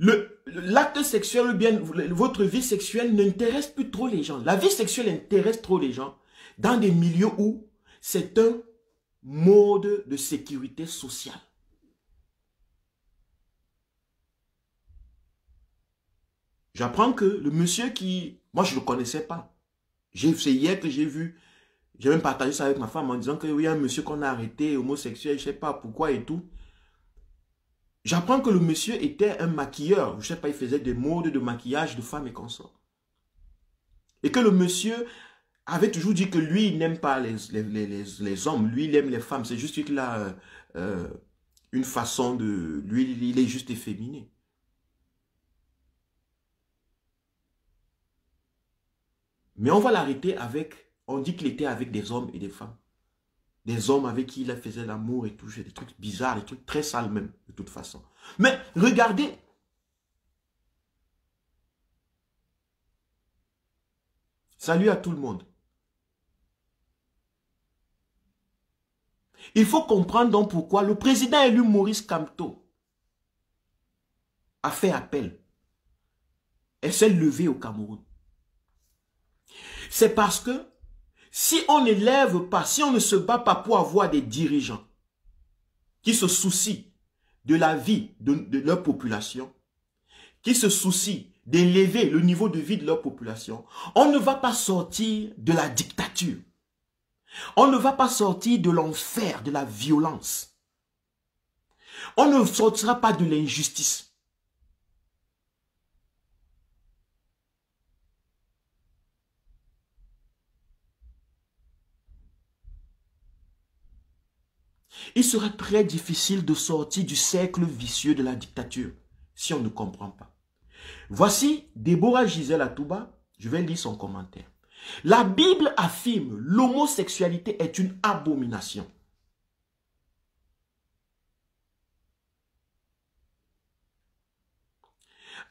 L'acte sexuel ou bien votre vie sexuelle n'intéresse plus trop les gens. La vie sexuelle intéresse trop les gens dans des milieux où c'est un mode de sécurité sociale. J'apprends que le monsieur qui... Moi, je ne le connaissais pas. C'est hier que j'ai vu, j'ai même partagé ça avec ma femme en disant qu'il y a un monsieur qu'on a arrêté, homosexuel, je ne sais pas pourquoi et tout. J'apprends que le monsieur était un maquilleur. Je ne sais pas, il faisait des modes de maquillage de femmes et consorts. Et que le monsieur avait toujours dit que lui, il n'aime pas les hommes. Lui, il aime les femmes. C'est juste qu'il a une façon de... Lui, il est juste efféminé. Mais on va l'arrêter avec... On dit qu'il était avec des hommes et des femmes. Des hommes avec qui il faisait l'amour et tout. Des trucs bizarres, des trucs très sales même, de toute façon. Mais regardez. Salut à tout le monde. Il faut comprendre donc pourquoi le président élu Maurice Kamto a fait appel et s'est levé au Cameroun. C'est parce que si on ne lève pas, si on ne se bat pas pour avoir des dirigeants qui se soucient de la vie de leur population, qui se soucient d'élever le niveau de vie de leur population, on ne va pas sortir de la dictature. On ne va pas sortir de l'enfer, de la violence. On ne sortira pas de l'injustice. Il sera très difficile de sortir du cercle vicieux de la dictature si on ne comprend pas. Voici Déborah Gisèle Atouba, je vais lire son commentaire. La Bible affirme l'homosexualité est une abomination.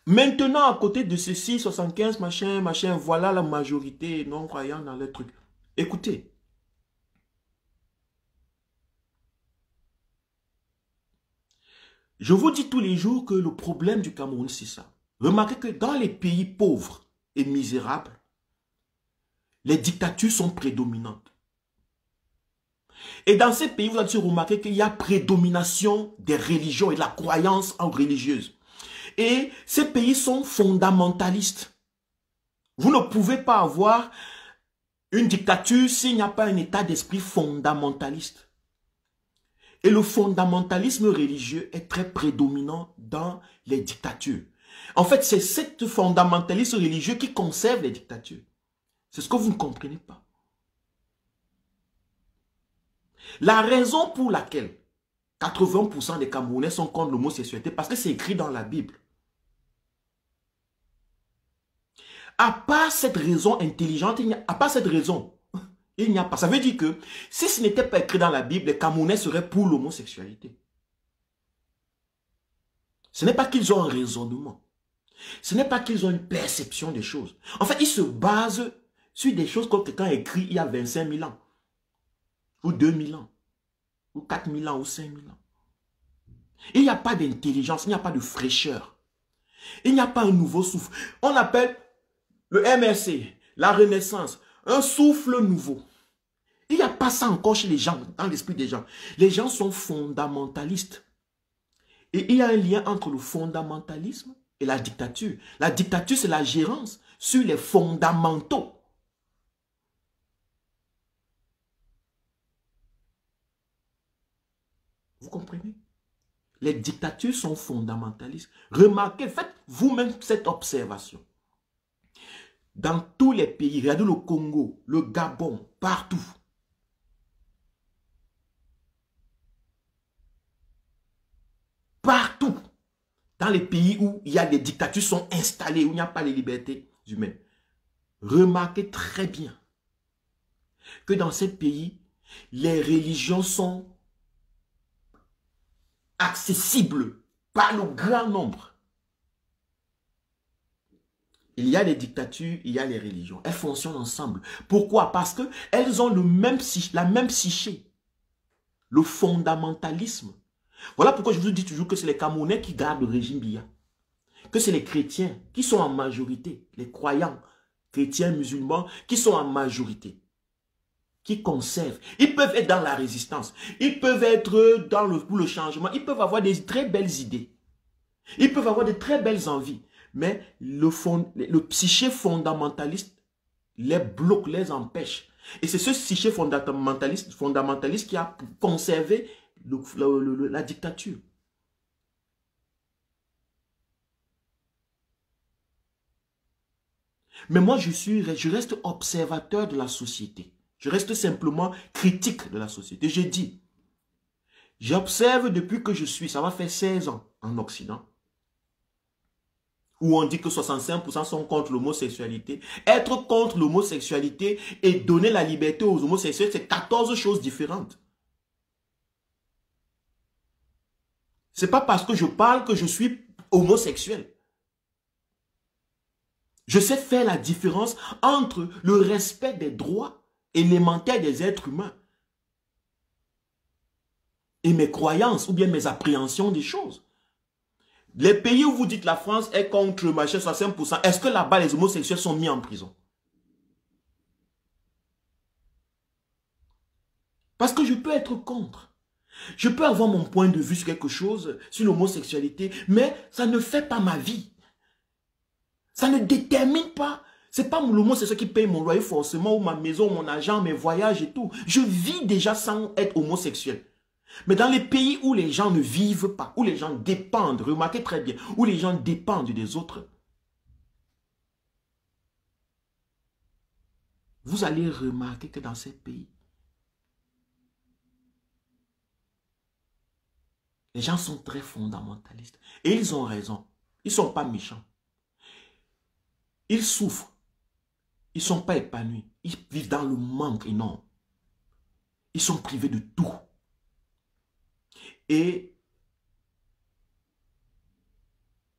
Maintenant, à côté de ceci, 75, machin, voilà la majorité non-croyants dans les trucs. Écoutez. Je vous dis tous les jours que le problème du Cameroun, c'est ça. Remarquez que dans les pays pauvres et misérables, les dictatures sont prédominantes. Et dans ces pays, vous avez remarqué qu'il y a prédomination des religions et de la croyance en religieuse. Et ces pays sont fondamentalistes. Vous ne pouvez pas avoir une dictature s'il n'y a pas un état d'esprit fondamentaliste. Et le fondamentalisme religieux est très prédominant dans les dictatures. En fait, c'est ce fondamentalisme religieux qui conserve les dictatures. C'est ce que vous ne comprenez pas. La raison pour laquelle 80% des Camerounais sont contre l'homosexualité, parce que c'est écrit dans la Bible. À part cette raison intelligente, à part cette raison, il n'y a pas. Ça veut dire que si ce n'était pas écrit dans la Bible, les Camerounais seraient pour l'homosexualité. Ce n'est pas qu'ils ont un raisonnement. Ce n'est pas qu'ils ont une perception des choses. En fait, ils se basent sur des choses que quelqu'un a écrit il y a 25 000 ans. Ou 2000 ans, ou 4000 ans, ou 5000 ans. Il n'y a pas d'intelligence, il n'y a pas de fraîcheur. Il n'y a pas un nouveau souffle. On appelle le MRC, la Renaissance, un souffle nouveau. Il n'y a pas ça encore chez les gens, dans l'esprit des gens. Les gens sont fondamentalistes. Et il y a un lien entre le fondamentalisme et la dictature. La dictature, c'est la gérance sur les fondamentaux. Vous comprenez? Les dictatures sont fondamentalistes. Remarquez, faites vous-même cette observation. Dans tous les pays, regardez le Congo, le Gabon, partout. Partout. Dans les pays où il y a des dictatures sont installées, où il n'y a pas les libertés humaines. Remarquez très bien que dans ces pays, les religions sont accessibles par le grand nombre. Il y a les dictatures, il y a les religions. Elles fonctionnent ensemble. Pourquoi? Parce qu'elles ont la même psyché. Le fondamentalisme. Voilà pourquoi je vous dis toujours que c'est les Camerounais qui gardent le régime Biya. Que c'est les chrétiens qui sont en majorité. Les croyants, chrétiens, musulmans, qui sont en majorité. Qui conservent. Ils peuvent être dans la résistance. Ils peuvent être pour le changement. Ils peuvent avoir des très belles idées. Ils peuvent avoir de très belles envies. Mais le psyché fondamentaliste les bloque, les empêche. Et c'est ce psyché fondamentaliste qui a conservé la dictature. Mais moi, je reste observateur de la société. Je reste simplement critique de la société. Je dis, j'observe depuis que je suis, ça va faire 16 ans en Occident, où on dit que 65% sont contre l'homosexualité. Être contre l'homosexualité et donner la liberté aux homosexuels, c'est 14 choses différentes. C'est pas parce que je parle que je suis homosexuel. Je sais faire la différence entre le respect des droits élémentaires des êtres humains et mes croyances ou bien mes appréhensions des choses. Les pays où vous dites la France est contre le machin 65%, est-ce que là-bas les homosexuels sont mis en prison? Parce que je peux être contre. Je peux avoir mon point de vue sur quelque chose, sur l'homosexualité, mais ça ne fait pas ma vie. Ça ne détermine pas. C'est pas l'homosexuel qui paye mon loyer forcément, ou ma maison, mon argent, mes voyages et tout. Je vis déjà sans être homosexuel. Mais dans les pays où les gens ne vivent pas, où les gens dépendent, remarquez très bien, où les gens dépendent des autres, vous allez remarquer que dans ces pays, les gens sont très fondamentalistes. Et ils ont raison. Ils ne sont pas méchants. Ils souffrent. Ils ne sont pas épanouis. Ils vivent dans le manque énorme. Ils sont privés de tout. Et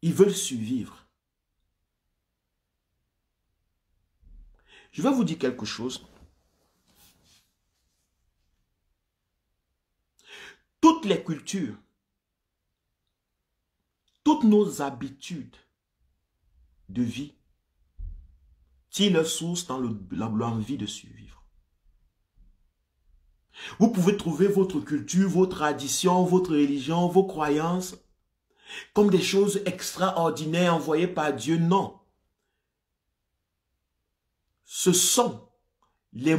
ils veulent survivre. Je vais vous dire quelque chose. Toutes les cultures, toutes nos habitudes de vie tirent leur source dans l'envie de survivre. Vous pouvez trouver votre culture, vos traditions, votre religion, vos croyances comme des choses extraordinaires envoyées par Dieu. Non. Ce sont les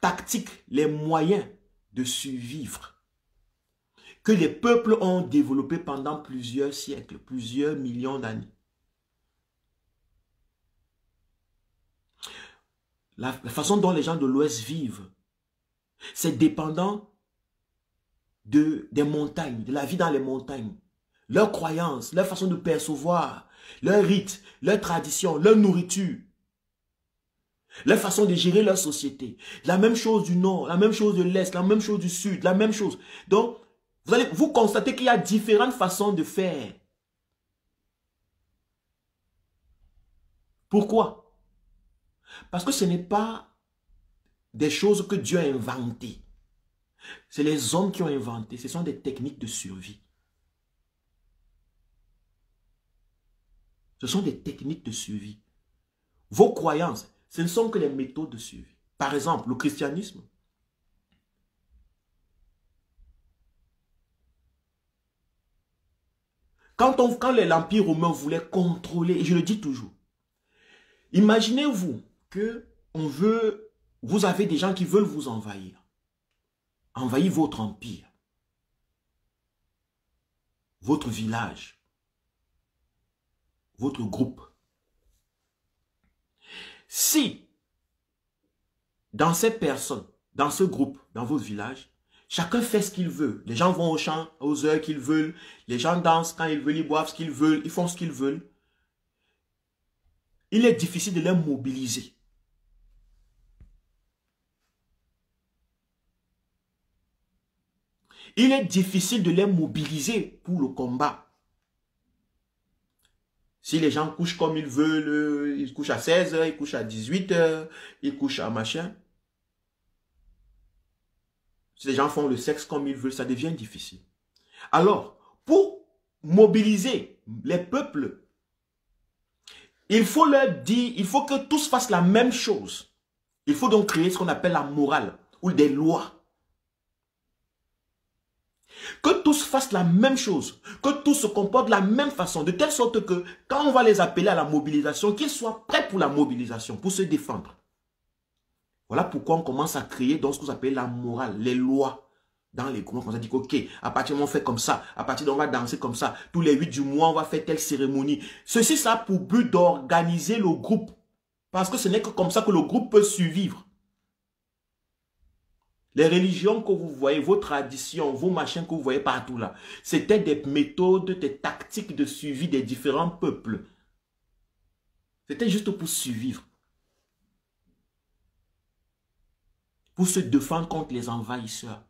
tactiques, les moyens de survivre que les peuples ont développés pendant plusieurs siècles, plusieurs millions d'années. La façon dont les gens de l'Ouest vivent, c'est dépendant des montagnes, de la vie dans les montagnes. Leurs croyances, leur façon de percevoir, leurs rites, leurs traditions, leur nourriture, leur façon de gérer leur société. La même chose du Nord, la même chose de l'Est, la même chose du Sud, la même chose. Donc, vous constatez qu'il y a différentes façons de faire. Pourquoi? Parce que ce n'est pas des choses que Dieu a inventées. C'est les hommes qui ont inventé. Ce sont des techniques de survie. Ce sont des techniques de survie. Vos croyances, ce ne sont que les méthodes de survie. Par exemple, le christianisme. Quand l'Empire romain voulait contrôler, et je le dis toujours, imaginez-vous que vous avez des gens qui veulent vous envahir. Envahir votre empire, votre village, votre groupe. Si, dans ces personnes, dans ce groupe, dans votre village, chacun fait ce qu'il veut. Les gens vont au champ aux heures qu'ils veulent. Les gens dansent quand ils veulent, ils boivent ce qu'ils veulent, ils font ce qu'ils veulent. Il est difficile de les mobiliser. Il est difficile de les mobiliser pour le combat. Si les gens couchent comme ils veulent, ils couchent à 16 h, ils couchent à 18 h, ils couchent à machin. Si les gens font le sexe comme ils veulent, ça devient difficile. Alors, pour mobiliser les peuples, il faut leur dire, il faut que tous fassent la même chose. Il faut donc créer ce qu'on appelle la morale ou des lois. Que tous fassent la même chose, que tous se comportent de la même façon, de telle sorte que quand on va les appeler à la mobilisation, qu'ils soient prêts pour la mobilisation, pour se défendre. Voilà pourquoi on commence à créer dans ce qu'on appelle la morale, les lois. Dans les groupes, on a dit ok, à partir du moment où on fait comme ça, à partir d'on va danser comme ça, tous les 8 du mois, on va faire telle cérémonie. Ceci, ça a pour but d'organiser le groupe. Parce que ce n'est que comme ça que le groupe peut survivre. Les religions que vous voyez, vos traditions, vos machins que vous voyez partout là, c'était des méthodes, des tactiques de suivi des différents peuples. C'était juste pour survivre. Pour se défendre contre les envahisseurs.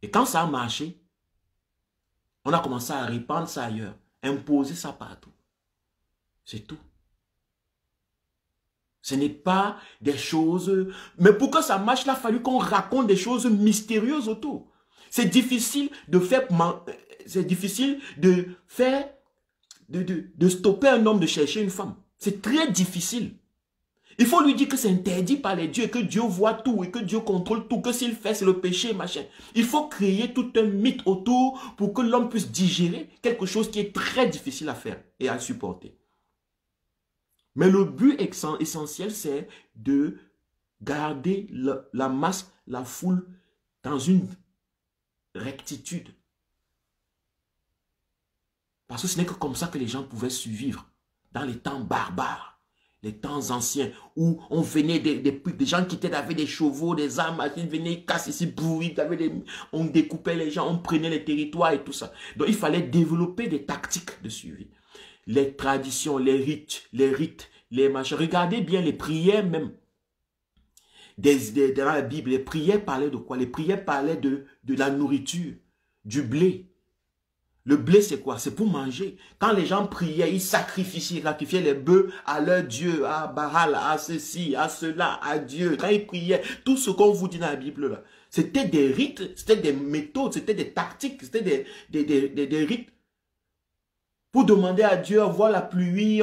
Et quand ça a marché, on a commencé à répandre ça ailleurs, imposer ça partout. C'est tout. Ce n'est pas des choses... Mais pour que ça marche, il a fallu qu'on raconte des choses mystérieuses autour. C'est difficile de faire... C'est difficile de faire... De stopper un homme de chercher une femme. C'est très difficile. Il faut lui dire que c'est interdit par les dieux, que Dieu voit tout et que Dieu contrôle tout, que s'il fait, c'est le péché, machin. Il faut créer tout un mythe autour pour que l'homme puisse digérer quelque chose qui est très difficile à faire et à supporter. Mais le but essentiel, c'est de garder la masse, la foule dans une rectitude. Parce que ce n'est que comme ça que les gens pouvaient survivre dans les temps barbares, les temps anciens, où on venait des gens qui étaient avec des chevaux, des armes, ils venaient casser ici, bruit, on découpait les gens, on prenait les territoires et tout ça. Donc il fallait développer des tactiques de suivi. Les traditions, les rites, les machins. Regardez bien les prières même. Dans la Bible, les prières parlaient de quoi? Les prières parlaient de la nourriture, du blé. Le blé, c'est quoi? C'est pour manger. Quand les gens priaient, ils sacrifiaient les bœufs à leur Dieu, à Baal, à ceci, à cela, à Dieu. Quand ils priaient, tout ce qu'on vous dit dans la Bible, là, c'était des rites, c'était des méthodes, c'était des tactiques, c'était des rites. pour demander à Dieu, on voit la pluie,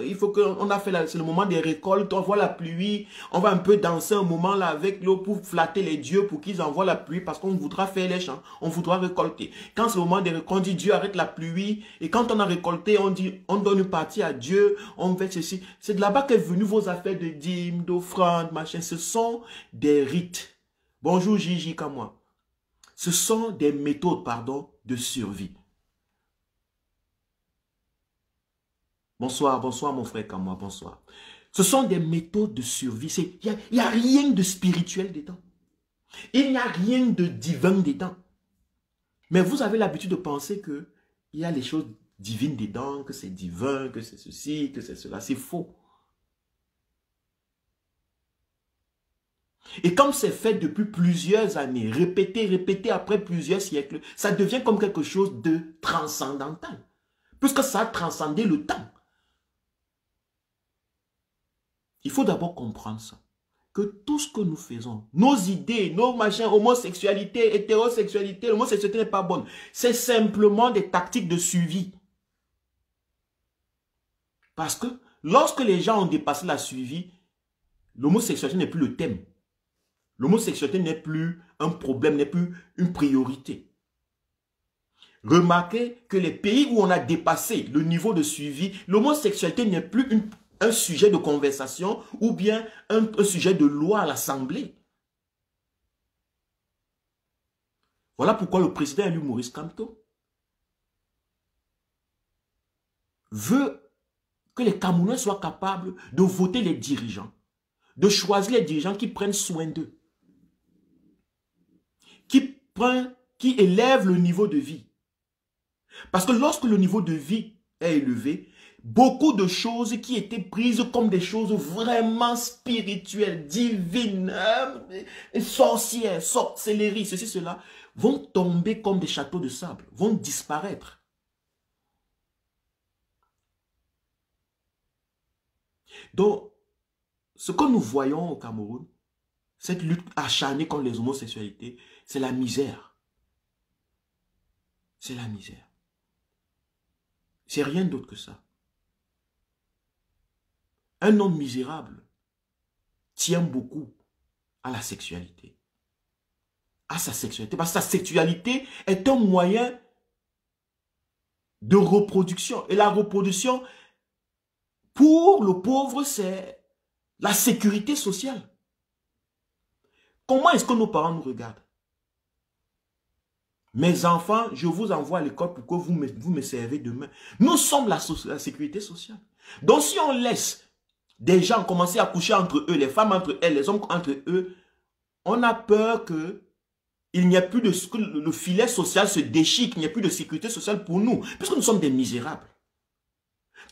il faut qu'on a fait, c'est le moment des récoltes, on voit la pluie, on va un peu danser un moment là avec l'eau pour flatter les dieux pour qu'ils envoient la pluie parce qu'on voudra faire les champs, on voudra récolter. Quand c'est le moment des récoltes, on dit Dieu arrête la pluie et quand on a récolté, on dit on donne une partie à Dieu, on fait ceci. C'est de là-bas qu'est venu vos affaires de dîmes, d'offrandes, machin. Ce sont des rites. Bonjour Gigi Kamwa. Ce sont des méthodes, pardon, de survie. Bonsoir, bonsoir mon frère Kamwa, bonsoir. Ce sont des méthodes de survie. Il n'y a rien de spirituel dedans. Il n'y a rien de divin dedans. Mais vous avez l'habitude de penser qu'il y a les choses divines dedans, que c'est divin, que c'est ceci, que c'est cela. C'est faux. Et comme c'est fait depuis plusieurs années, répété après plusieurs siècles, ça devient comme quelque chose de transcendantal. Puisque ça a transcendé le temps. Il faut d'abord comprendre ça. Que tout ce que nous faisons, nos idées, nos machins, homosexualité, hétérosexualité, l'homosexualité n'est pas bonne. C'est simplement des tactiques de suivi. Parce que lorsque les gens ont dépassé la suivi, l'homosexualité n'est plus le thème. L'homosexualité n'est plus un problème, n'est plus une priorité. Remarquez que les pays où on a dépassé le niveau de suivi, l'homosexualité n'est plus un sujet de conversation ou bien un sujet de loi à l'Assemblée. Voilà pourquoi le président élu Maurice Kamto veut que les Camerounais soient capables de voter les dirigeants, de choisir les dirigeants qui prennent soin d'eux, qui élèvent le niveau de vie. Parce que lorsque le niveau de vie est élevé, beaucoup de choses qui étaient prises comme des choses vraiment spirituelles, divines, sorcières, sorcellerie, ceci, cela, vont tomber comme des châteaux de sable, vont disparaître. Donc, ce que nous voyons au Cameroun, cette lutte acharnée contre les homosexualités, c'est la misère. C'est la misère. C'est rien d'autre que ça. Un homme misérable tient beaucoup à la sexualité. À sa sexualité. Parce que sa sexualité est un moyen de reproduction. Et la reproduction, pour le pauvre, c'est la sécurité sociale. Comment est-ce que nos parents nous regardent? Mes enfants, je vous envoie à l'école pour que vous me servez demain. Nous sommes la sécurité sociale. Donc si on laisse des gens commencer à coucher entre eux, les femmes entre elles, les hommes entre eux, on a peur qu'il n'y ait plus que le filet social se déchire, qu'il n'y ait plus de sécurité sociale pour nous, puisque nous sommes des misérables.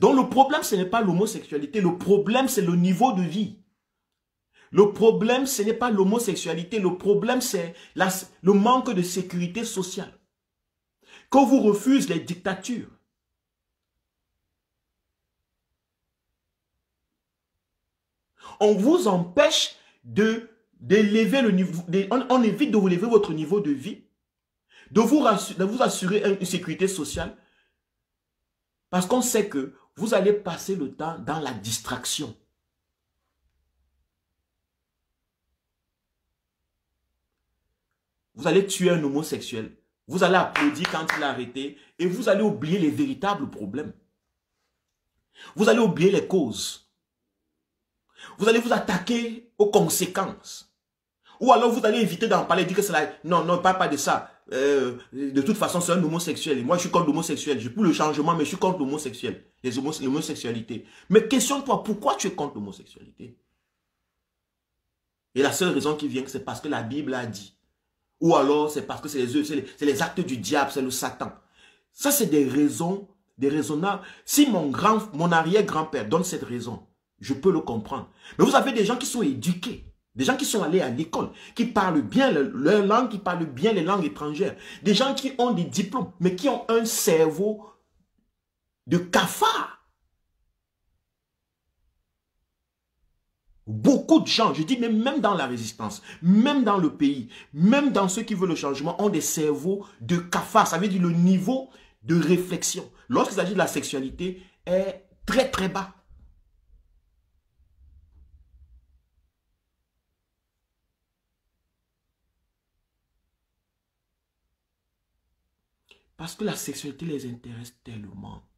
Donc le problème, ce n'est pas l'homosexualité, le problème, c'est le niveau de vie. Le problème, ce n'est pas l'homosexualité, le problème, c'est le manque de sécurité sociale. Quand vous refusez les dictatures, on vous empêche d'élever le niveau, on évite de vous élever votre niveau de vie, de vous assurer une sécurité sociale, parce qu'on sait que vous allez passer le temps dans la distraction. Vous allez tuer un homosexuel. Vous allez applaudir quand il a arrêté. Et vous allez oublier les véritables problèmes. Vous allez oublier les causes. Vous allez vous attaquer aux conséquences. Ou alors vous allez éviter d'en parler. Dire que c'est la... Non, non, pas de ça. De toute façon, c'est un homosexuel. Et moi, je suis contre l'homosexuel. Je suis pour le changement, mais je suis contre l'homosexuel. L'homosexualité. Mais questionne-toi, pourquoi tu es contre l'homosexualité? Et la seule raison qui vient, c'est parce que la Bible a dit. Ou alors, c'est parce que c'est les actes du diable, c'est le Satan. Ça, c'est des raisons, des raisonnables. Si mon arrière-grand-père donne cette raison, je peux le comprendre. Mais vous avez des gens qui sont éduqués, des gens qui sont allés à l'école, qui parlent bien leur langue, qui parlent bien les langues étrangères. Des gens qui ont des diplômes, mais qui ont un cerveau de cafard. Beaucoup de gens, je dis même dans la résistance, même dans le pays, même dans ceux qui veulent le changement, ont des cerveaux de cafard. Ça veut dire le niveau de réflexion, lorsqu'il s'agit de la sexualité, est très très bas. Parce que la sexualité les intéresse tellement.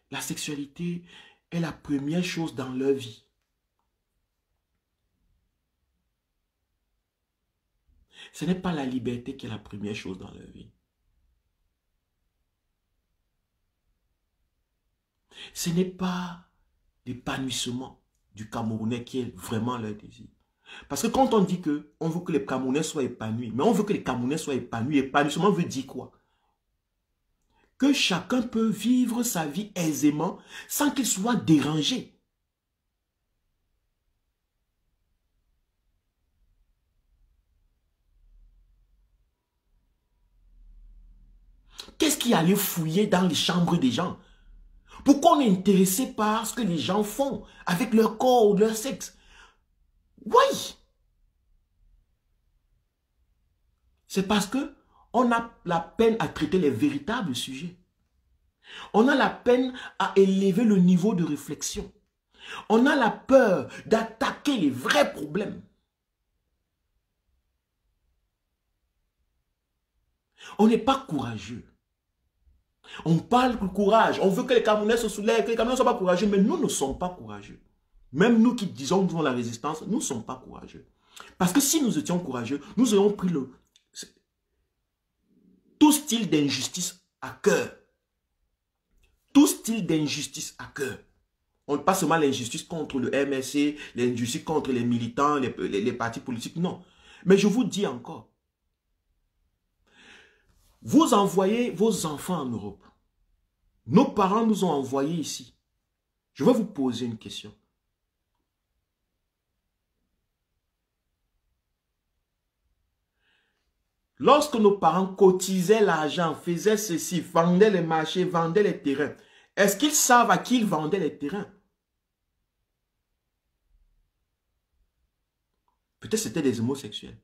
La sexualité est la première chose dans leur vie. Ce n'est pas la liberté qui est la première chose dans leur vie. Ce n'est pas l'épanouissement du Camerounais qui est vraiment leur désir. Parce que quand on dit qu'on veut que les Camerounais soient épanouis, mais on veut que les Camerounais soient épanouis, épanouissement veut dire quoi? Que chacun peut vivre sa vie aisément sans qu'il soit dérangé. Qu'est-ce qui allait fouiller dans les chambres des gens? Pourquoi on est intéressé par ce que les gens font avec leur corps ou leur sexe? Oui. C'est parce que on a la peine à traiter les véritables sujets. On a la peine à élever le niveau de réflexion. On a la peur d'attaquer les vrais problèmes. On n'est pas courageux. On parle de courage. On veut que les Camerounais se soulèvent, que les Camerounais ne soient pas courageux, mais nous ne sommes pas courageux. Même nous qui disons que nous avons la résistance, nous ne sommes pas courageux. Parce que si nous étions courageux, nous aurions pris tout style d'injustice à cœur. Tout style d'injustice à cœur. On ne passe seulement l'injustice contre le MSC, l'injustice contre les militants, les partis politiques, non. Mais je vous dis encore, vous envoyez vos enfants en Europe. Nos parents nous ont envoyés ici. Je vais vous poser une question. Lorsque nos parents cotisaient l'argent, faisaient ceci, vendaient les marchés, vendaient les terrains, est-ce qu'ils savent à qui ils vendaient les terrains? Peut-être c'était des homosexuels.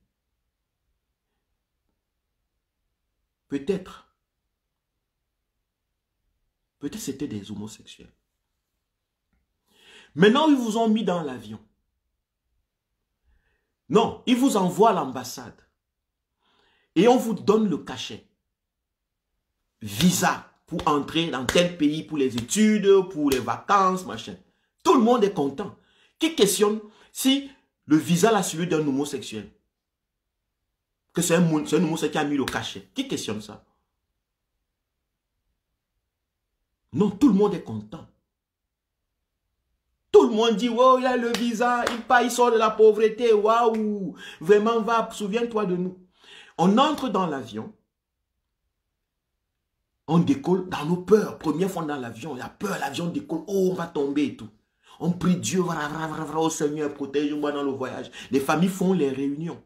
Peut-être. Peut-être c'était des homosexuels. Maintenant, ils vous ont mis dans l'avion. Non, ils vous envoient à l'ambassade. Et on vous donne le cachet. Visa pour entrer dans tel pays, pour les études, pour les vacances, machin. Tout le monde est content. Qui questionne si le visa là, celui d'un homosexuel? Que c'est un homosexuel qui a mis le cachet. Qui questionne ça? Non, tout le monde est content. Tout le monde dit, wow, il a le visa, il sort de la pauvreté, waouh, vraiment, va, souviens-toi de nous. On entre dans l'avion, on décolle dans nos peurs. Première fois dans l'avion, il y a peur, l'avion décolle, oh, on va tomber et tout. On prie Dieu, oh Seigneur, protège-moi dans le voyage. Les familles font les réunions.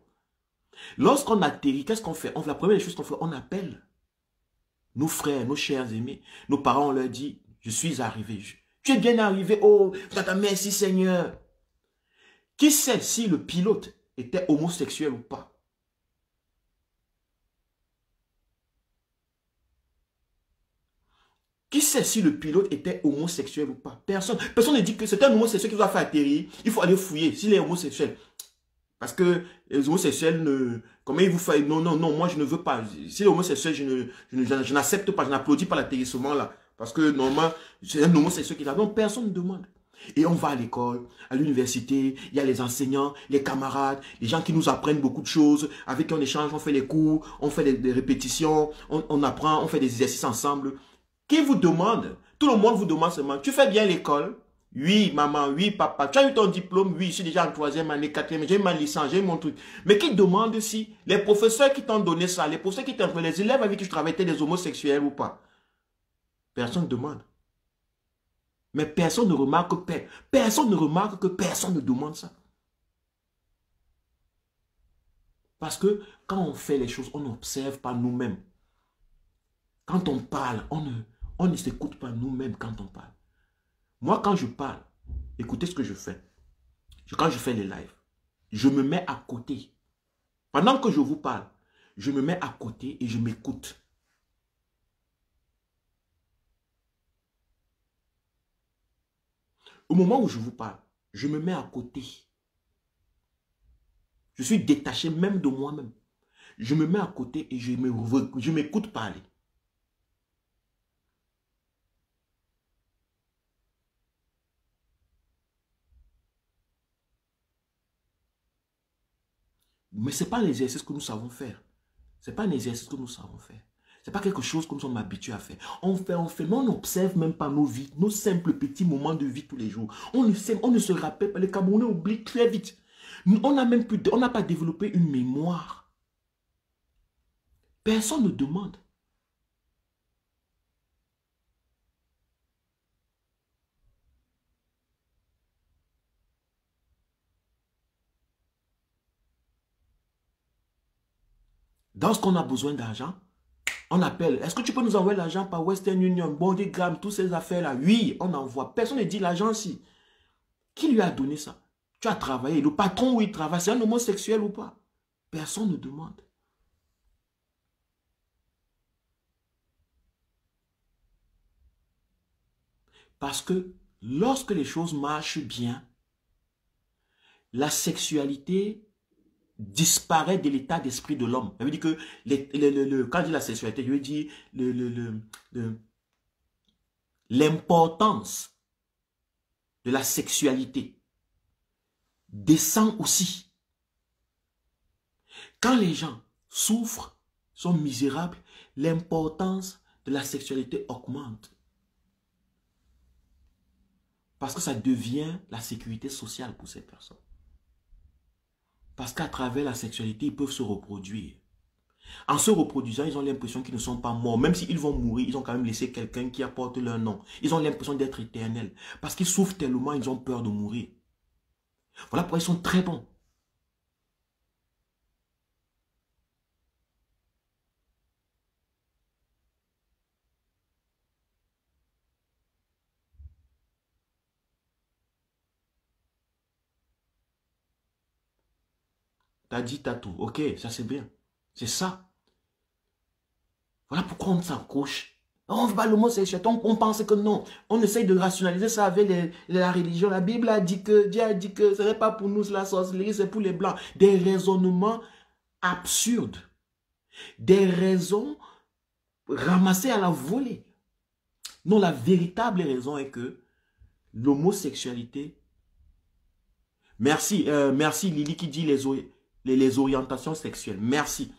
Lorsqu'on atterrit, qu'est-ce qu'on fait? La première chose qu'on fait, on appelle nos frères, nos chers aimés. Nos parents, on leur dit, je suis arrivé. Tu es bien arrivé, oh, merci Seigneur. Qui sait si le pilote était homosexuel ou pas? Qui sait si le pilote était homosexuel ou pas? Personne. Personne ne dit que c'est un homosexuel qui vous a fait atterrir. Il faut aller fouiller s'il est homosexuel. Parce que les homosexuels ne... Comment ils vous font? Non, non, non, moi je ne veux pas. Si les homosexuels, je n'accepte pas, je n'applaudis pas l'atterrissement là. Parce que normalement, c'est un homosexuel qui est là. Donc personne ne demande. Et on va à l'école, à l'université, il y a les enseignants, les camarades, les gens qui nous apprennent beaucoup de choses, avec qui on échange, on fait les cours, on fait des répétitions, on apprend, on fait des exercices ensemble. Qui vous demande? Tout le monde vous demande seulement, tu fais bien l'école? Oui, maman, oui, papa. Tu as eu ton diplôme? Oui, je suis déjà en 3e année, 4e, j'ai ma licence, j'ai mon truc. Mais qui demande si les professeurs qui t'ont donné ça, les professeurs qui t'ont... Les élèves avec qui je travaille étaient des homosexuels ou pas? Personne ne demande. Mais personne ne remarque que personne ne demande ça. Parce que quand on fait les choses, on n'observe pas nous-mêmes. Quand on parle, on ne s'écoute pas nous-mêmes quand on parle. Moi, quand je parle, écoutez ce que je fais. Quand je fais les lives, je me mets à côté. Pendant que je vous parle, je me mets à côté et je m'écoute. Au moment où je vous parle, je me mets à côté. Je suis détaché même de moi-même. Je me mets à côté et je m'écoute parler. Mais ce n'est pas l'exercice que nous savons faire. Ce n'est pas un exercice que nous savons faire. Ce n'est pas quelque chose que nous sommes habitués à faire. On fait, mais on n'observe même pas nos vies, nos simples petits moments de vie tous les jours. On ne se rappelle pas, les Camerounais oublient très vite. On n'a pas développé une mémoire. Personne ne demande. Lorsqu'on a besoin d'argent, on appelle. Est-ce que tu peux nous envoyer l'argent par Western Union, Bondigram, toutes ces affaires-là? Oui, on envoie. Personne ne dit l'argent si. Qui lui a donné ça? Tu as travaillé. Le patron où il travaille, c'est un homosexuel ou pas? Personne ne demande. Parce que lorsque les choses marchent bien, la sexualité disparaît de l'état d'esprit de l'homme. Ça veut dire que quand je dis la sexualité, je veux dire l'importance de la sexualité descend aussi. Quand les gens souffrent, sont misérables, l'importance de la sexualité augmente. Parce que ça devient la sécurité sociale pour ces personnes. Parce qu'à travers la sexualité, ils peuvent se reproduire. En se reproduisant, ils ont l'impression qu'ils ne sont pas morts. Même s'ils vont mourir, ils ont quand même laissé quelqu'un qui apporte leur nom. Ils ont l'impression d'être éternels. Parce qu'ils souffrent tellement, ils ont peur de mourir. Voilà pourquoi ils sont très bons. T'as dit, t'as tout. Ok, ça c'est bien. C'est ça. Voilà pourquoi on s'accroche. On va l'homosexualité, on pense que non. On essaye de rationaliser ça avec la religion. La Bible a dit que, Dieu a dit que ce n'est pas pour nous la sorcellerie, c'est pour les blancs. Des raisonnements absurdes. Des raisons ramassées à la volée. Non, la véritable raison est que l'homosexualité... Merci, merci Lily qui dit les orientations sexuelles. Merci.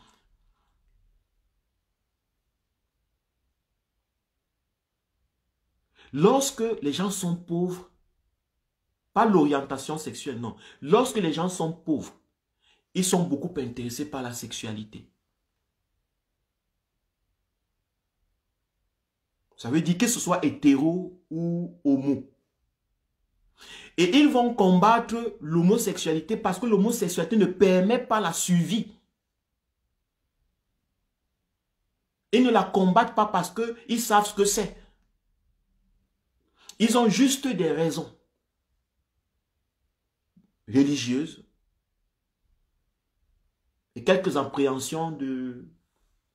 Lorsque les gens sont pauvres, pas l'orientation sexuelle, non. Lorsque les gens sont pauvres, ils sont beaucoup intéressés par la sexualité. Ça veut dire que ce soit hétéro ou homo. Et ils vont combattre l'homosexualité parce que l'homosexualité ne permet pas la survie. Ils ne la combattent pas parce qu'ils savent ce que c'est. Ils ont juste des raisons religieuses et quelques appréhensions de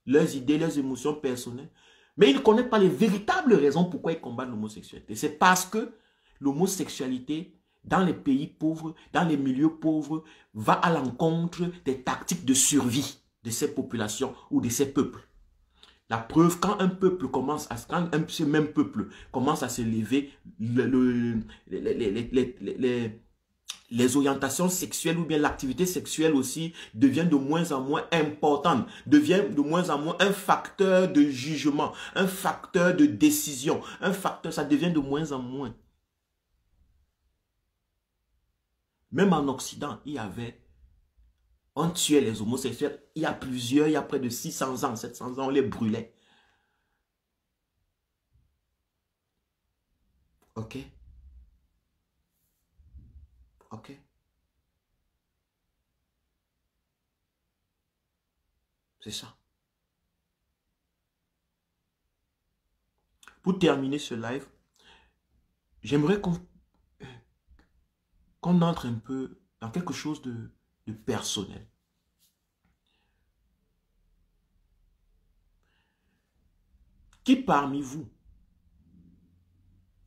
leurs idées, leurs émotions personnelles. Mais ils ne connaissent pas les véritables raisons pourquoi ils combattent l'homosexualité. C'est parce que l'homosexualité, dans les pays pauvres, dans les milieux pauvres, va à l'encontre des tactiques de survie de ces populations ou de ces peuples. La preuve, quand un peuple commence à, quand ce même peuple commence à s'élever, les orientations sexuelles ou bien l'activité sexuelle aussi devient de moins en moins importante, devient de moins en moins un facteur de jugement, un facteur de décision, ça devient de moins en moins. Même en Occident, on tuait les homosexuels, il y a près de 600 ans, 700 ans, on les brûlait. Ok? Ok? C'est ça. Pour terminer ce live, j'aimerais qu'on entre un peu dans quelque chose de personnel. Qui parmi vous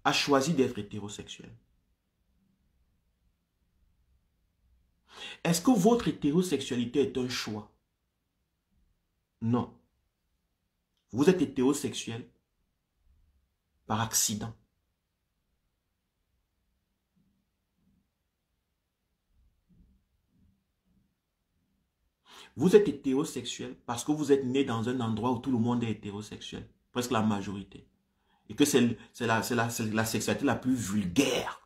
a choisi d'être hétérosexuel? Est-ce que votre hétérosexualité est un choix? Non. Vous êtes hétérosexuel par accident. Vous êtes hétérosexuel parce que vous êtes né dans un endroit où tout le monde est hétérosexuel. Presque la majorité. Et que c'est la sexualité la plus vulgaire.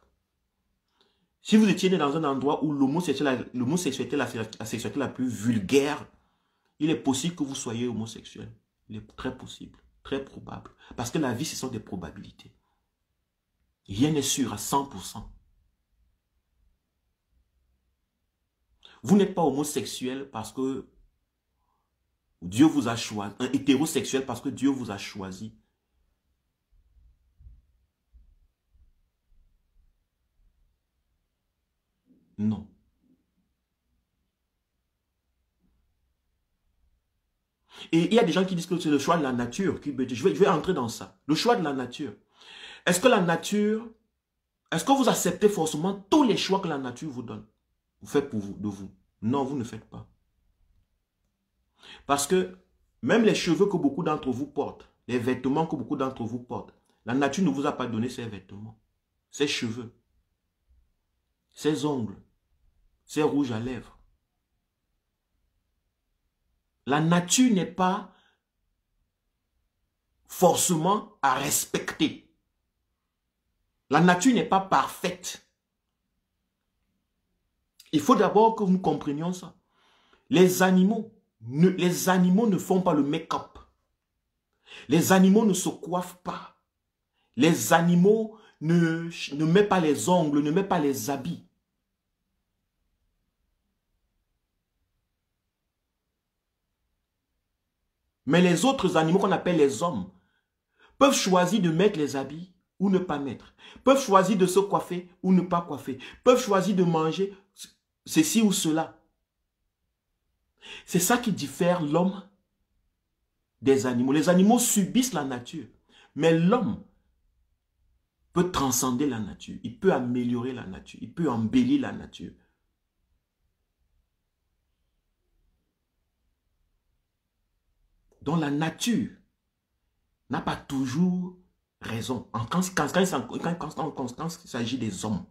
Si vous étiez né dans un endroit où l'homosexualité est la sexualité la plus vulgaire, il est possible que vous soyez homosexuel. Il est très possible, très probable. Parce que la vie, ce sont des probabilités. Rien n'est sûr à 100%. Vous n'êtes pas homosexuel parce que Dieu vous a choisi. Un hétérosexuel parce que Dieu vous a choisi. Non. Et il y a des gens qui disent que c'est le choix de la nature. Je vais entrer dans ça. Le choix de la nature. Est-ce que la nature... Est-ce que vous acceptez forcément tous les choix que la nature vous donne? Vous faites pour vous, de vous. Non, vous ne faites pas. Parce que même les cheveux que beaucoup d'entre vous portent, les vêtements que beaucoup d'entre vous portent, la nature ne vous a pas donné ces vêtements, ces cheveux, ces ongles, ces rouges à lèvres. La nature n'est pas forcément à respecter. La nature n'est pas parfaite. Il faut d'abord que nous comprenions ça. Les animaux ne font pas le make-up. Les animaux ne se coiffent pas. Les animaux ne mettent pas les ongles, ne mettent pas les habits. Mais les autres animaux qu'on appelle les hommes peuvent choisir de mettre les habits ou ne pas mettre. Peuvent choisir de se coiffer ou ne pas coiffer. Peuvent choisir de manger ceci ou cela. C'est ça qui diffère l'homme des animaux. Les animaux subissent la nature. Mais l'homme peut transcender la nature. Il peut améliorer la nature. Il peut embellir la nature. Donc la nature n'a pas toujours raison. Quand il s'agit des hommes.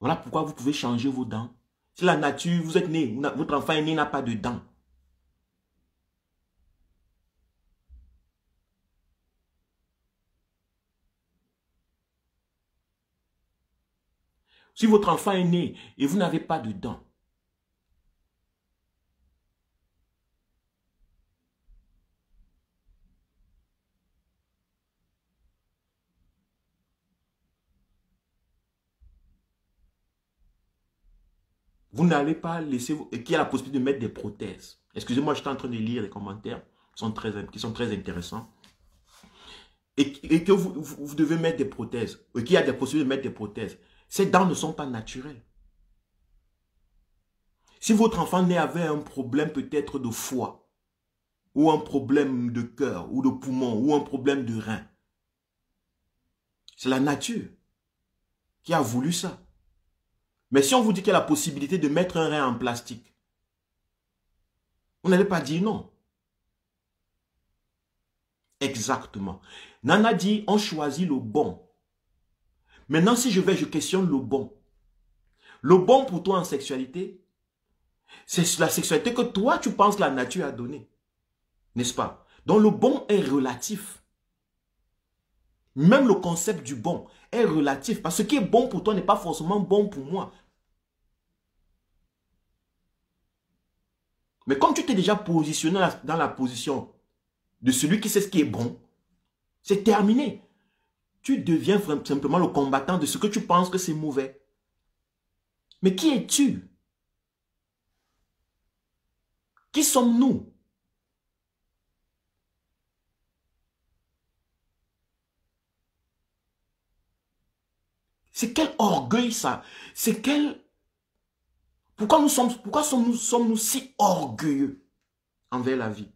Voilà pourquoi vous pouvez changer vos dents. Si la nature, vous êtes né, votre enfant est né, n'a pas de dents. Si votre enfant est né et vous n'avez pas de dents, vous n'allez pas laisser, qui a la possibilité de mettre des prothèses. Excusez-moi, je suis en train de lire les commentaires qui sont très intéressants. Et que vous devez mettre des prothèses, et qu'il y a des possibilités de mettre des prothèses. Ces dents ne sont pas naturelles. Si votre enfant naît avec un problème peut-être de foie, ou un problème de cœur, ou de poumon, ou un problème de rein, c'est la nature qui a voulu ça. Mais si on vous dit qu'il y a la possibilité de mettre un rein en plastique, vous n'allez pas dire non. Exactement. Nana dit, on choisit le bon. Maintenant, si je questionne le bon. Le bon pour toi en sexualité, c'est la sexualité que toi, tu penses que la nature a donnée. N'est-ce pas? Donc le bon est relatif. Même le concept du bon est relatif. Parce que ce qui est bon pour toi n'est pas forcément bon pour moi. Mais comme tu t'es déjà positionné dans la position de celui qui sait ce qui est bon, c'est terminé. Tu deviens simplement le combattant de ce que tu penses que c'est mauvais. Mais qui es-tu? Qui sommes-nous? C'est quel orgueil ça? C'est quel... Pourquoi sommes-nous si orgueilleux envers la vie?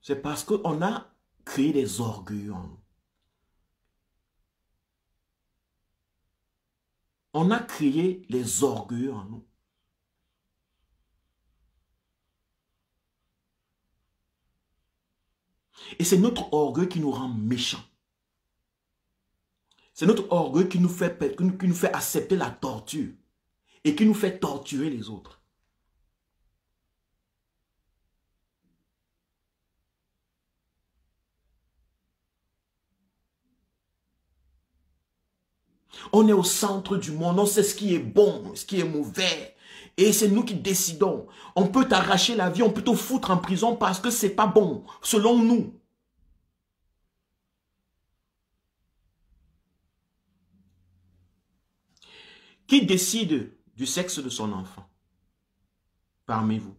C'est parce qu'on a créé des orgueils en nous. On a créé les orgueils en nous. Et c'est notre orgueil qui nous rend méchants. C'est notre orgueil qui nous fait accepter la torture et qui nous fait torturer les autres. On est au centre du monde, on sait ce qui est bon, ce qui est mauvais. Et c'est nous qui décidons. On peut t'arracher la vie, on peut te foutre en prison parce que c'est pas bon, selon nous. Qui décide du sexe de son enfant? Parmi vous.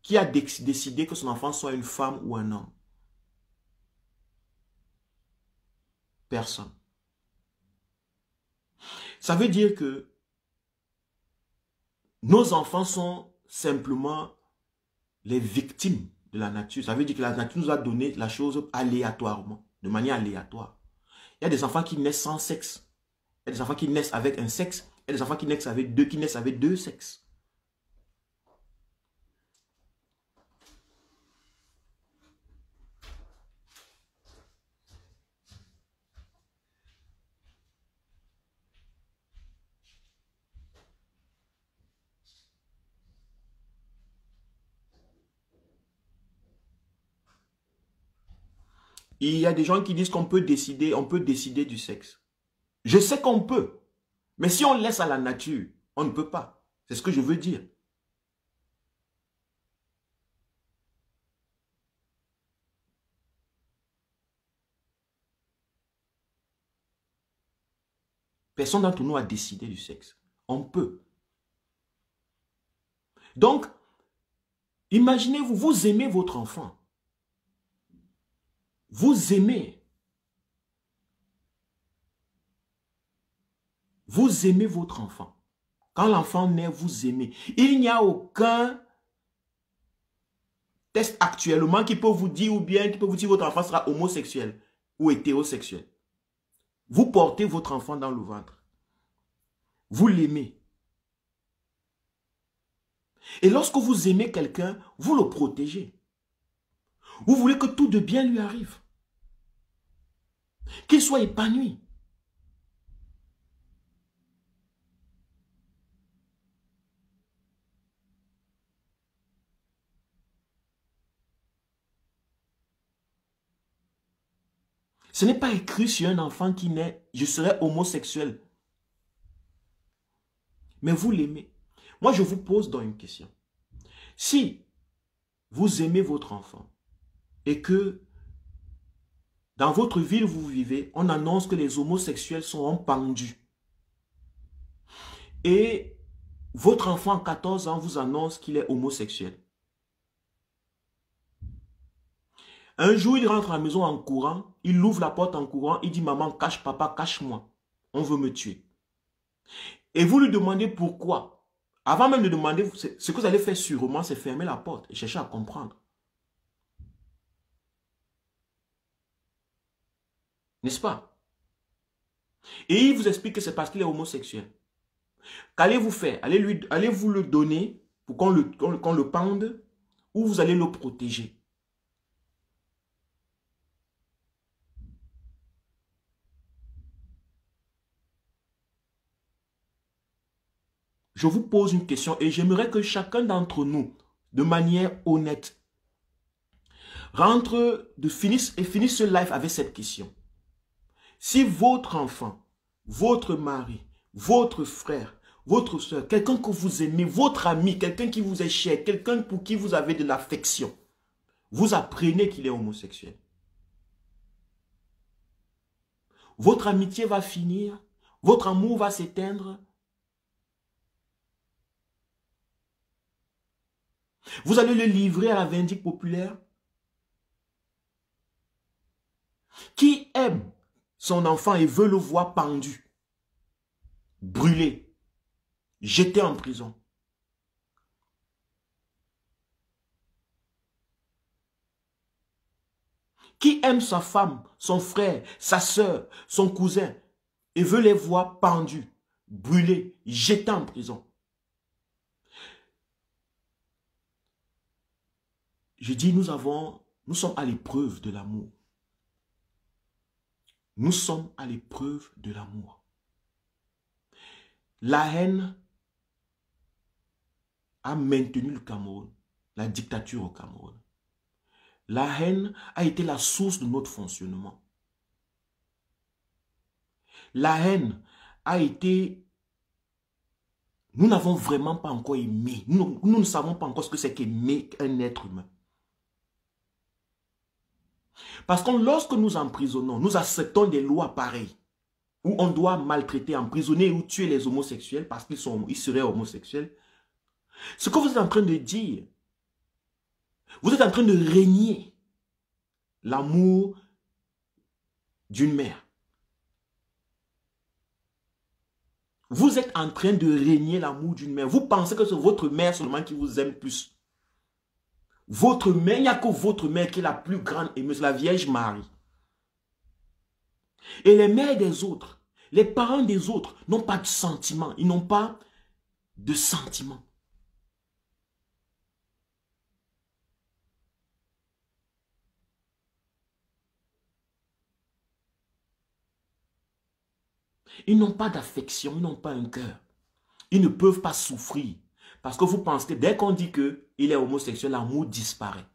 Qui a décidé que son enfant soit une femme ou un homme? Personne. Ça veut dire que nos enfants sont simplement les victimes de la nature. Ça veut dire que la nature nous a donné la chose aléatoirement, de manière aléatoire. Il y a des enfants qui naissent sans sexe. Il y a des enfants qui naissent avec un sexe. Il y a des enfants qui naissent avec deux sexes. Il y a des gens qui disent qu'on peut décider du sexe. Je sais qu'on peut. Mais si on laisse à la nature, on ne peut pas. C'est ce que je veux dire. Personne d'entre nous a décidé du sexe. On peut. Donc, imaginez-vous, vous aimez votre enfant. Vous aimez. Vous aimez votre enfant. Quand l'enfant naît, vous aimez. Il n'y a aucun test actuellement qui peut vous dire que votre enfant sera homosexuel ou hétérosexuel. Vous portez votre enfant dans le ventre. Vous l'aimez. Et lorsque vous aimez quelqu'un, vous le protégez. Vous voulez que tout de bien lui arrive. Qu'il soit épanoui. Ce n'est pas écrit sur un enfant qui naît, je serai homosexuel. Mais vous l'aimez. Moi, je vous pose donc une question. Si vous aimez votre enfant et que dans votre ville où vous vivez, on annonce que les homosexuels seront pendus. Et votre enfant à 14 ans vous annonce qu'il est homosexuel. Un jour, il rentre à la maison en courant, il ouvre la porte en courant, il dit « Maman, cache papa, cache-moi, on veut me tuer. » Et vous lui demandez pourquoi. Avant même de demander, ce que vous allez faire sûrement, c'est fermer la porte et chercher à comprendre. N'est-ce pas? Et il vous explique que c'est parce qu'il est homosexuel. Qu'allez-vous faire? Allez-vous le donner pour qu'on le pende ou vous allez le protéger? Je vous pose une question et j'aimerais que chacun d'entre nous, de manière honnête, finisse ce live avec cette question. Si votre enfant, votre mari, votre frère, votre soeur, quelqu'un que vous aimez, votre ami, quelqu'un qui vous est cher, quelqu'un pour qui vous avez de l'affection, vous apprenez qu'il est homosexuel, votre amitié va finir, votre amour va s'éteindre. Vous allez le livrer à la vindicte populaire. Qui aime son enfant et veut le voir pendu? brûlés, jetés en prison. Qui aime sa femme, son frère, sa soeur, son cousin et veut les voir pendus, brûlés, jetés en prison. Je dis, nous sommes à l'épreuve de l'amour. Nous sommes à l'épreuve de l'amour. La haine a maintenu le Cameroun, la dictature au Cameroun. La haine a été la source de notre fonctionnement. La haine a été... Nous n'avons vraiment pas encore aimé. Nous ne savons pas encore ce que c'est qu'aimer un être humain. Parce que lorsque nous emprisonnons, nous acceptons des lois pareilles, où on doit maltraiter, emprisonner ou tuer les homosexuels parce qu'ils seraient homosexuels. Ce que vous êtes en train de dire, vous êtes en train de régner l'amour d'une mère. Vous êtes en train de régner l'amour d'une mère. Vous pensez que c'est votre mère seulement qui vous aime plus. Votre mère, il n'y a que votre mère qui est la plus grande aimeuse, la Vierge Marie. Et les mères des autres, les parents des autres n'ont pas de sentiments. Ils n'ont pas de sentiments. Ils n'ont pas d'affection, ils n'ont pas un cœur. Ils ne peuvent pas souffrir. Parce que vous pensez que dès qu'on dit qu'il est homosexuel, l'amour disparaît.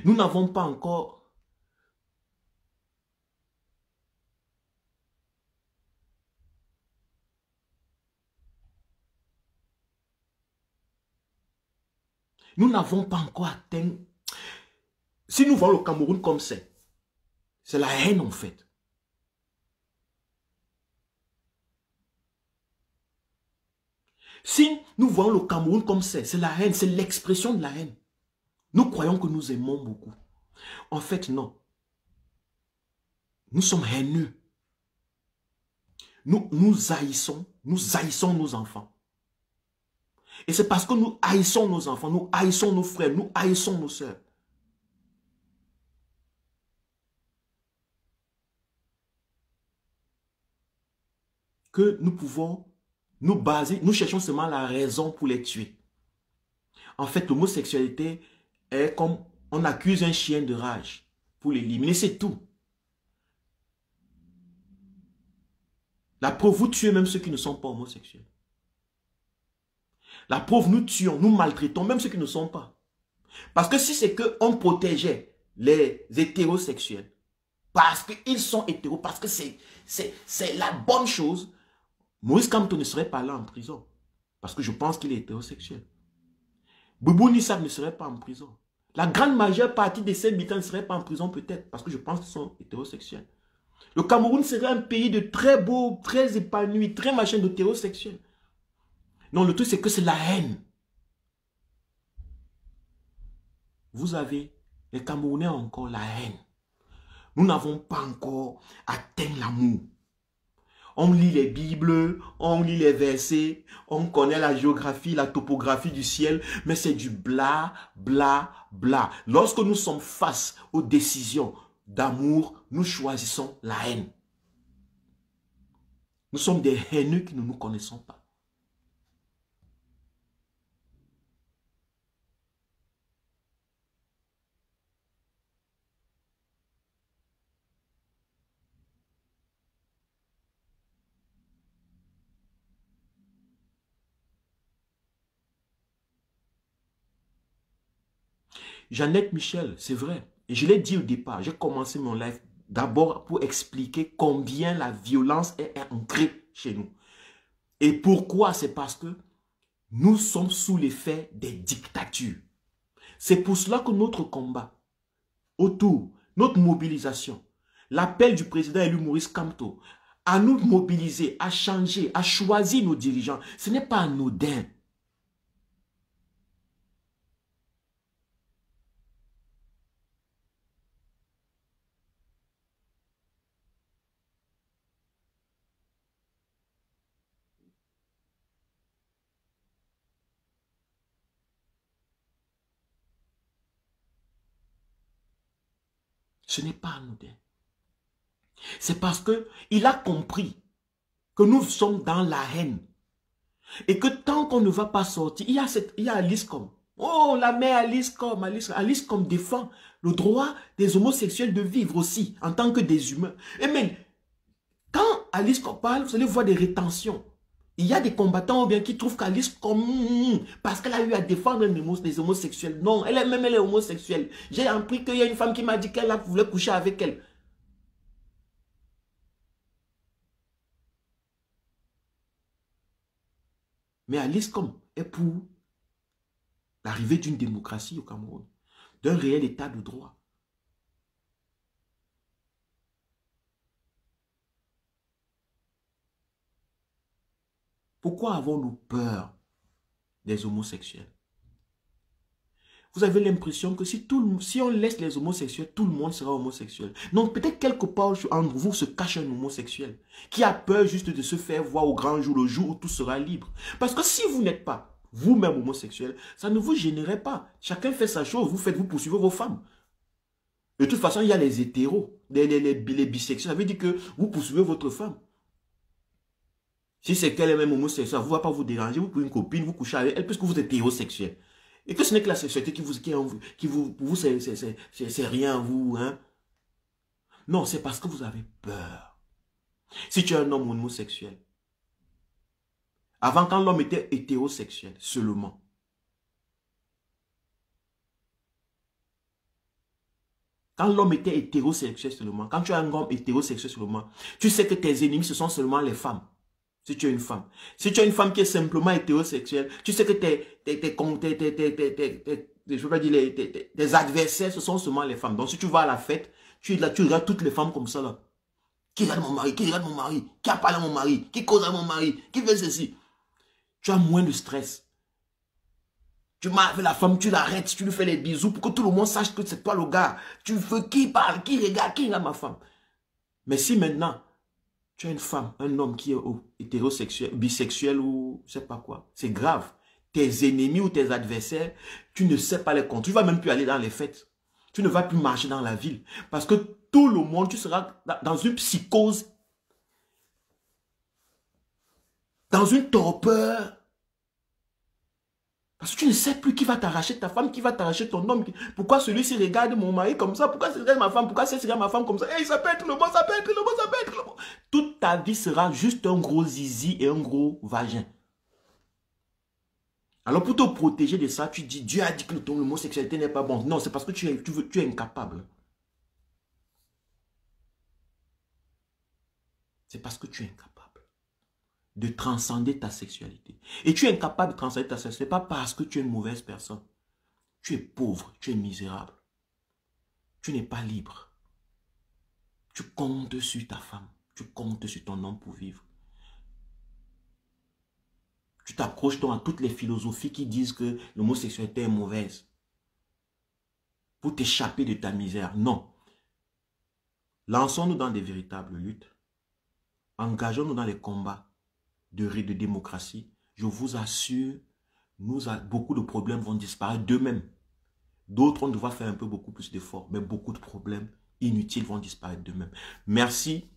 Nous n'avons pas encore... Nous n'avons pas encore atteint... Si nous voyons le Cameroun comme c'est la haine en fait. Si nous voyons le Cameroun comme c'est la haine, c'est l'expression de la haine. Nous croyons que nous aimons beaucoup. En fait, non. Nous sommes haineux. Nous haïssons nos enfants. Et c'est parce que nous haïssons nos enfants, nous haïssons nos frères, nous haïssons nos sœurs. Que nous pouvons nous baser, nous cherchons seulement la raison pour les tuer. En fait, l'homosexualité est comme on accuse un chien de rage pour l'éliminer, c'est tout. La preuve, vous tuez même ceux qui ne sont pas homosexuels. La preuve, nous tuons, nous maltraitons même ceux qui ne sont pas. Parce que si c'est qu'on protégeait les hétérosexuels, parce qu'ils sont hétéros, parce que c'est la bonne chose, Maurice Kamto ne serait pas là en prison. Parce que je pense qu'il est hétérosexuel. Boubou Nissab ne serait pas en prison. La grande majeure partie de ces militants ne seraient pas en prison peut-être, parce que je pense qu'ils sont hétérosexuels. Le Cameroun serait un pays de très beau, très épanoui, très machin d'hétérosexuels. Non, le truc c'est que c'est la haine. Vous avez, les Camerounais ont encore la haine. Nous n'avons pas encore atteint l'amour. On lit les Bibles, on lit les versets, on connaît la géographie, la topographie du ciel, mais c'est du bla, bla, bla. Lorsque nous sommes face aux décisions d'amour, nous choisissons la haine. Nous sommes des haineux qui ne nous connaissons pas. Jeannette Michel, c'est vrai. Et je l'ai dit au départ, j'ai commencé mon live d'abord pour expliquer combien la violence est ancrée chez nous. Et pourquoi? C'est parce que nous sommes sous l'effet des dictatures. C'est pour cela que notre combat autour, notre mobilisation, l'appel du président élu Maurice Kamto à nous mobiliser, à changer, à choisir nos dirigeants, ce n'est pas anodin. Ce n'est pas anodin. C'est parce qu'il a compris que nous sommes dans la haine. Et que tant qu'on ne va pas sortir, il y a Alice-Com. Oh, la mère Alice-Com. Alice-Com défend le droit des homosexuels de vivre aussi en tant que des humains. Et même, quand Alice-Com parle, vous allez voir des rétentions. Il y a des combattants ou bien qui trouvent qu'Alice-Com, parce qu'elle a eu à défendre les homosexuels. Non, elle-même, elle est homosexuelle. J'ai appris qu'il y a une femme qui m'a dit qu'elle voulait coucher avec elle. Mais Alice-Com est pour l'arrivée d'une démocratie au Cameroun, d'un réel état de droit. Pourquoi avons-nous peur des homosexuels? Vous avez l'impression que si on laisse les homosexuels, tout le monde sera homosexuel. Non, peut-être quelque part entre vous se cache un homosexuel qui a peur juste de se faire voir au grand jour, le jour où tout sera libre. Parce que si vous n'êtes pas vous-même homosexuel, ça ne vous gênerait pas. Chacun fait sa chose, vous poursuivez vos femmes. De toute façon, il y a les hétéros, les bisexuels. Ça veut dire que vous poursuivez votre femme. Si c'est qu'elle est même homosexuelle, ça ne va pas vous déranger. Vous pouvez une copine, vous couchez avec elle, puisque vous êtes hétérosexuel. Et que ce n'est que la sexualité pour vous, c'est rien, vous. Hein? Non, c'est parce que vous avez peur. Si tu es un homme homosexuel, avant quand l'homme était hétérosexuel seulement, quand l'homme était hétérosexuel seulement, quand tu es un homme hétérosexuel seulement, tu sais que tes ennemis, ce sont seulement les femmes. Si tu es une femme. Si tu es une femme qui est simplement hétérosexuelle, tu sais que tes adversaires, ce sont seulement les femmes. Donc si tu vas à la fête, tu regardes toutes les femmes comme ça là. Qui regarde mon mari? Qui regarde mon mari? Qui a parlé à mon mari? Qui cause à mon mari? Qui fait ceci? Tu as moins de stress. Tu marches avec la femme, tu l'arrêtes, tu lui fais les bisous pour que tout le monde sache que c'est toi le gars. Tu veux qui parle, qui regarde ma femme. Mais si maintenant, tu as une femme, un homme qui est hétérosexuel, bisexuel ou je sais pas quoi, c'est grave. Tes ennemis ou tes adversaires, tu ne sais pas les compter. Tu ne vas même plus aller dans les fêtes. Tu ne vas plus marcher dans la ville. Parce que tout le monde, tu seras dans une psychose, dans une torpeur. Parce que tu ne sais plus qui va t'arracher ta femme, qui va t'arracher ton homme. Pourquoi celui-ci regarde mon mari comme ça? Pourquoi celui-ci regarde ma femme? Pourquoi celui-ci regarde ma femme comme ça? Hey, ça peut être le bon, ça peut être le bon, ça peut être le bon. Toute ta vie sera juste un gros zizi et un gros vagin. Alors pour te protéger de ça, tu dis, Dieu a dit que l'homosexualité n'est pas bon. Non, c'est parce que tu es incapable. C'est parce que tu es incapable de transcender ta sexualité. Et tu es incapable de transcender ta sexualité, pas parce que tu es une mauvaise personne. Tu es pauvre, tu es misérable. Tu n'es pas libre. Tu comptes sur ta femme, tu comptes sur ton homme pour vivre. Tu t'approches donc à toutes les philosophies qui disent que l'homosexualité est mauvaise. Pour t'échapper de ta misère. Non. Lançons-nous dans des véritables luttes. Engageons-nous dans les combats de démocratie. Je vous assure, beaucoup de problèmes vont disparaître d'eux-mêmes. D'autres, on devra faire un peu beaucoup plus d'efforts. Mais beaucoup de problèmes inutiles vont disparaître d'eux-mêmes. Merci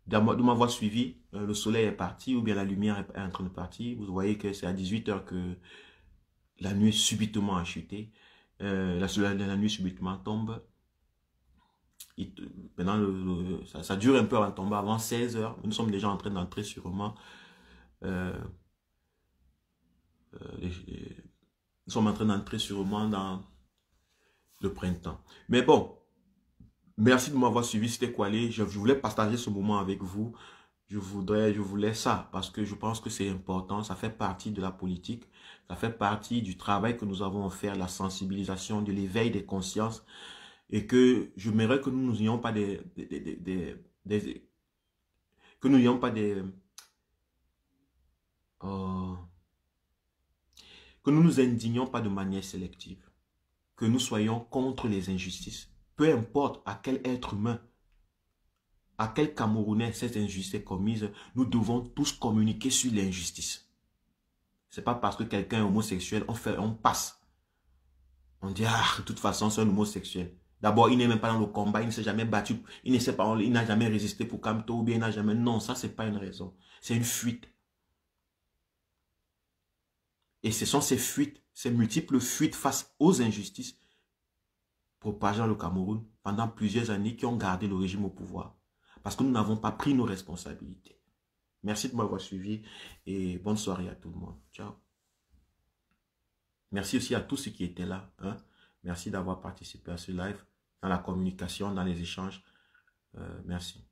de m'avoir suivi. Le soleil est parti ou bien la lumière est en train de partir. Vous voyez que c'est à 18 h que la nuit subitement a chuté. La nuit subitement tombe. Maintenant, ça dure un peu avant de tomber, avant 16 h. Nous sommes déjà en train d'entrer sûrement. Nous sommes en train d'entrer sûrement dans le printemps. Mais bon, merci de m'avoir suivi. C'était Kwale. Je voulais partager ce moment avec vous. Je voulais ça parce que je pense que c'est important. Ça fait partie de la politique. Ça fait partie du travail que nous avons à faire, la sensibilisation, de l'éveil des consciences. Et que j'aimerais que nous n'ayons pas que nous n'ayons pas que nous nous indignions pas de manière sélective. Que nous soyons contre les injustices. Peu importe à quel être humain, à quel Camerounais cette injustice est commise, nous devons tous communiquer sur l'injustice. C'est pas parce que quelqu'un est homosexuel, on passe. On dit, ah, de toute façon, c'est un homosexuel. D'abord, il n'est même pas dans le combat, il ne s'est jamais battu, il ne sait pas, il n'a jamais résisté pour Kamto, ou bien il n'a jamais... Non, ça, c'est pas une raison. C'est une fuite. Et ce sont ces fuites, ces multiples fuites face aux injustices propagées dans le Cameroun pendant plusieurs années qui ont gardé le régime au pouvoir. Parce que nous n'avons pas pris nos responsabilités. Merci de m'avoir suivi et bonne soirée à tout le monde. Ciao. Merci aussi à tous ceux qui étaient là. Hein. Merci d'avoir participé à ce live, dans la communication, dans les échanges. Merci.